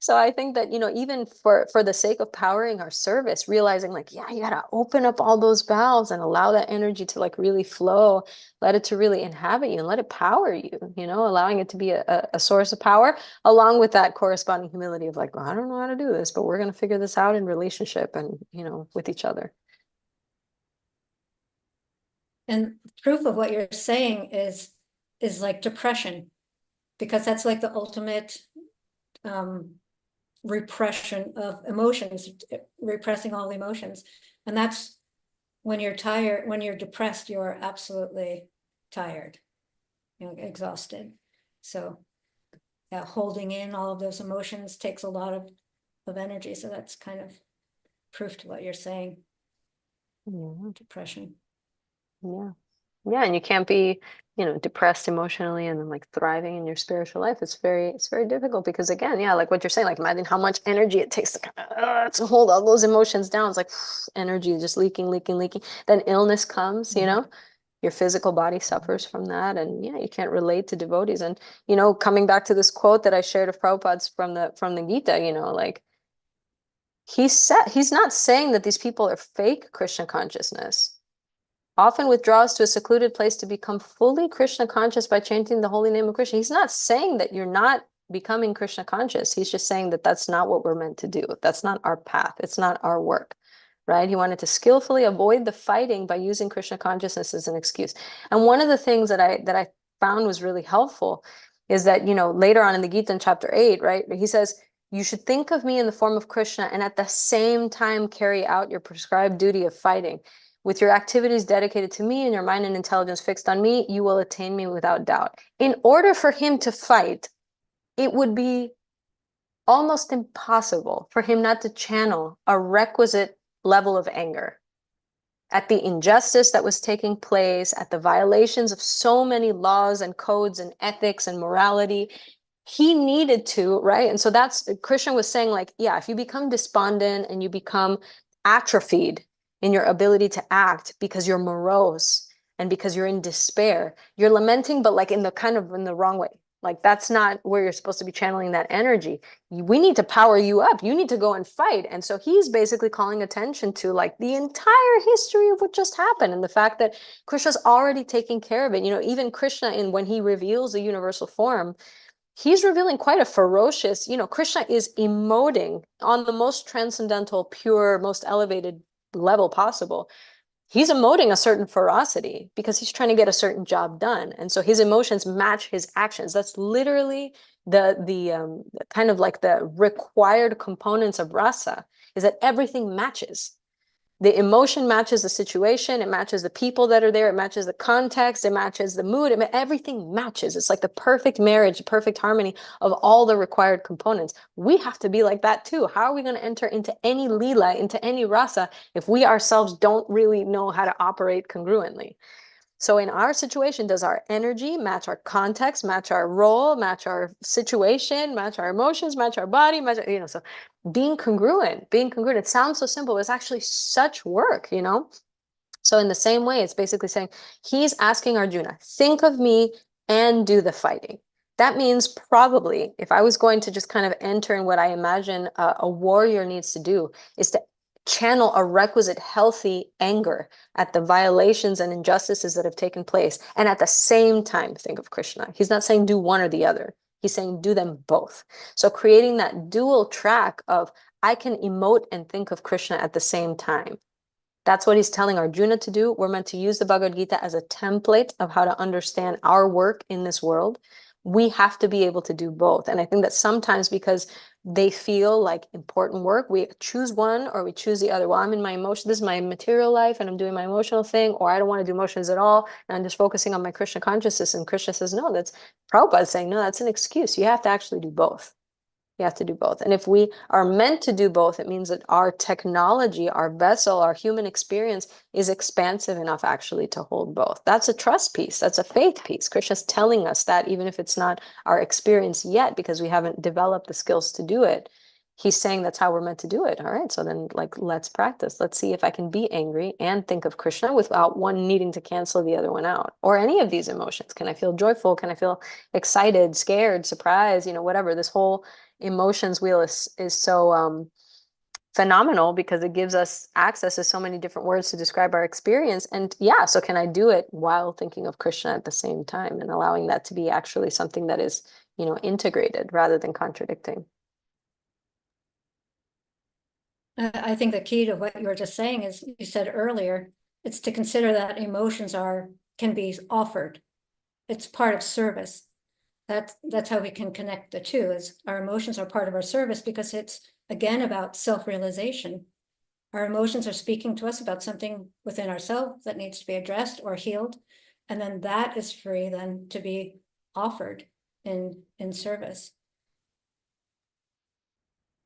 So I think that, even for the sake of powering our service, realizing like, yeah, you gotta open up all those valves and allow that energy to like really flow, let it to really inhabit you and let it power you, allowing it to be a source of power, along with that corresponding humility of like, well, I don't know how to do this, but we're gonna figure this out in relationship and, with each other. And proof of what you're saying is like depression, because that's like the ultimate repression of emotions, repressing all the emotions. And that's when you're tired, when you're depressed, you're absolutely tired, exhausted. So yeah, holding in all of those emotions takes a lot of energy. So that's kind of proof to what you're saying. Yeah. Depression. Yeah. Yeah. And you can't be, depressed emotionally and then like thriving in your spiritual life. It's very difficult because again, yeah, like what you're saying, like imagine how much energy it takes to hold all those emotions down. It's like energy just leaking. Then illness comes, your physical body suffers from that. And yeah, you can't relate to devotees. And, coming back to this quote that I shared of Prabhupada's from the Gita, like he's not saying that these people are fake Krishna consciousness. Often withdraws to a secluded place to become fully Krishna conscious by chanting the holy name of Krishna. He's not saying that you're not becoming Krishna conscious. He's just saying that that's not what we're meant to do. That's not our path. It's not our work, right? He wanted to skillfully avoid the fighting by using Krishna consciousness as an excuse. And one of the things that I found was really helpful is that, later on in the Gita in chapter 8, right, he says, you should think of me in the form of Krishna and at the same time carry out your prescribed duty of fighting. With your activities dedicated to me and your mind and intelligence fixed on me, you will attain me without doubt. In order for him to fight, it would be almost impossible for him not to channel a requisite level of anger at the injustice that was taking place, at the violations of so many laws and codes and ethics and morality. He needed to, right? And so that's, Krishna was saying like, yeah, if you become despondent and you become atrophied in your ability to act because you're morose and because you're in despair, you're lamenting, but like in the wrong way. Like that's not where you're supposed to be channeling that energy. We need to power you up. You need to go and fight. And so he's basically calling attention to like the entire history of what just happened and the fact that Krishna's already taking care of it. Even Krishna, when he reveals the universal form, he's revealing quite a ferocious, Krishna is emoting on the most transcendental, pure, most elevated level possible. He's emoting a certain ferocity because he's trying to get a certain job done. And so his emotions match his actions. That's literally the kind of like the required components of rasa, is that everything matches. The emotion matches the situation, it matches the people that are there, it matches the context, it matches the mood, everything matches. It's like the perfect marriage, the perfect harmony of all the required components. We have to be like that too. How are we going to enter into any lila, into any rasa, if we ourselves don't really know how to operate congruently? So in our situation, does our energy match our context, match our role, match our situation, match our emotions, match our body, so being congruent, it sounds so simple, but it's actually such work, So in the same way, it's basically saying, he's asking Arjuna, think of me and do the fighting. That means probably, if I was going to just kind of enter in what I imagine a warrior needs to do, is to channel a requisite healthy anger at the violations and injustices that have taken place. And at the same time, think of Krishna. He's not saying do one or the other. He's saying do them both. So creating that dual track of I can emote and think of Krishna at the same time. That's what he's telling Arjuna to do. We're meant to use the Bhagavad Gita as a template of how to understand our work in this world. We have to be able to do both. And I think that sometimes because they feel like important work, we choose one or we choose the other. Well, I'm in my emotion, this is my material life and I'm doing my emotional thing, or I don't want to do emotions at all. And I'm just focusing on my Krishna consciousness. And Krishna says, no, that's Prabhupada saying, no, that's an excuse. You have to actually do both. You have to do both. And if we are meant to do both, it means that our technology, our vessel, our human experience is expansive enough actually to hold both. That's a trust piece. That's a faith piece. Krishna's telling us that even if it's not our experience yet, because we haven't developed the skills to do it, he's saying that's how we're meant to do it. All right. So then let's practice. Let's see if I can be angry and think of Krishna without one needing to cancel the other one out, or any of these emotions. Can I feel joyful? Can I feel excited, scared, surprised, whatever. This whole emotions wheel is so phenomenal because it gives us access to so many different words to describe our experience. And yeah, so can I do it while thinking of Krishna at the same time and allowing that to be actually something that is, integrated rather than contradicting. I think the key to what you were just saying is, you said earlier, it's to consider that emotions can be offered. It's part of service. That's how we can connect the two, is our emotions are part of our service, because it's again about self-realization. Our emotions are speaking to us about something within ourselves that needs to be addressed or healed, and then that is free then to be offered in service.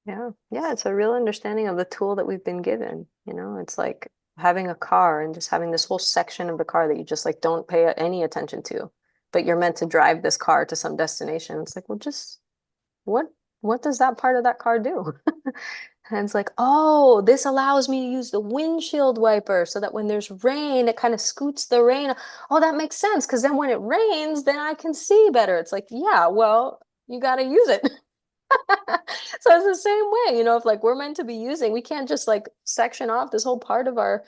Yeah, it's a real understanding of the tool that we've been given. It's like having a car and just having this whole section of the car that you just like don't pay any attention to, but you're meant to drive this car to some destination. It's like, well, just what does that part of that car do? And it's like, oh, this allows me to use the windshield wiper so that when there's rain, it kind of scoots the rain. Oh, that makes sense, because then when it rains, then I can see better. It's like, yeah, well, you got to use it. So it's the same way, if like we're meant to be using, we can't just like section off this whole part of our,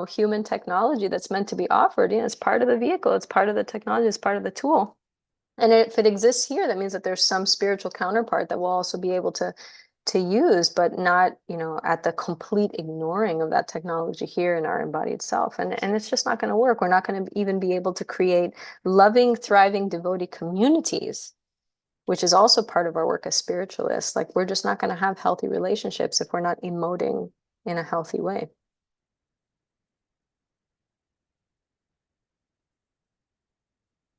human technology that's meant to be offered. It's part of the vehicle, it's part of the technology, it's part of the tool. And if it exists here, that means that there's some spiritual counterpart that we'll also be able to use, but not, at the complete ignoring of that technology here in our embodied self. And it's just not going to work. We're not going to even be able to create loving, thriving devotee communities, which is also part of our work as spiritualists. Like, we're just not going to have healthy relationships if we're not emoting in a healthy way.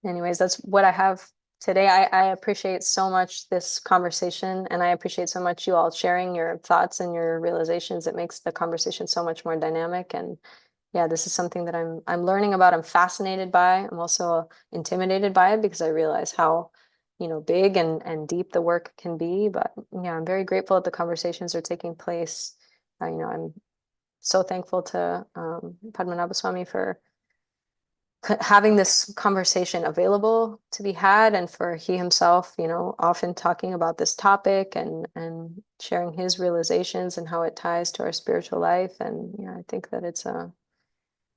Anyways, that's what I have today. I appreciate so much this conversation, and I appreciate so much you all sharing your thoughts and your realizations. It makes the conversation so much more dynamic. And yeah, this is something that I'm learning about. I'm fascinated by. I'm also intimidated by it because I realize how, big and deep the work can be. But yeah, I'm very grateful that the conversations are taking place. I'm so thankful to Padmanabha Swami for having this conversation available to be had, and for he himself, often talking about this topic and sharing his realizations and how it ties to our spiritual life. And yeah, I think that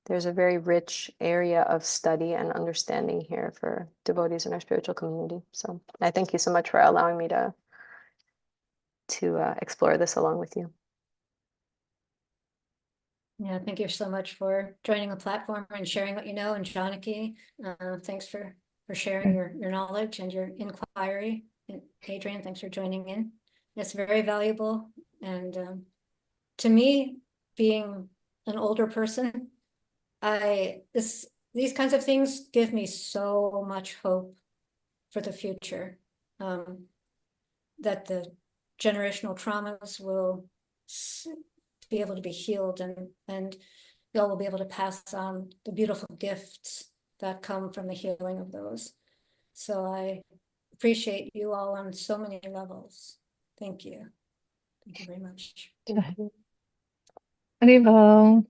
there's a very rich area of study and understanding here for devotees in our spiritual community. So I thank you so much for allowing me to explore this along with you. Yeah, thank you so much for joining the platform and sharing what you know. And Janaki, thanks for sharing your knowledge and your inquiry. And Adrian, thanks for joining in. It's very valuable. And to me, being an older person, these kinds of things give me so much hope for the future, that the generational traumas will be able to be healed, and y'all will be able to pass on the beautiful gifts that come from the healing of those. So I appreciate you all on so many levels. Thank you. Thank you very much. Haribol.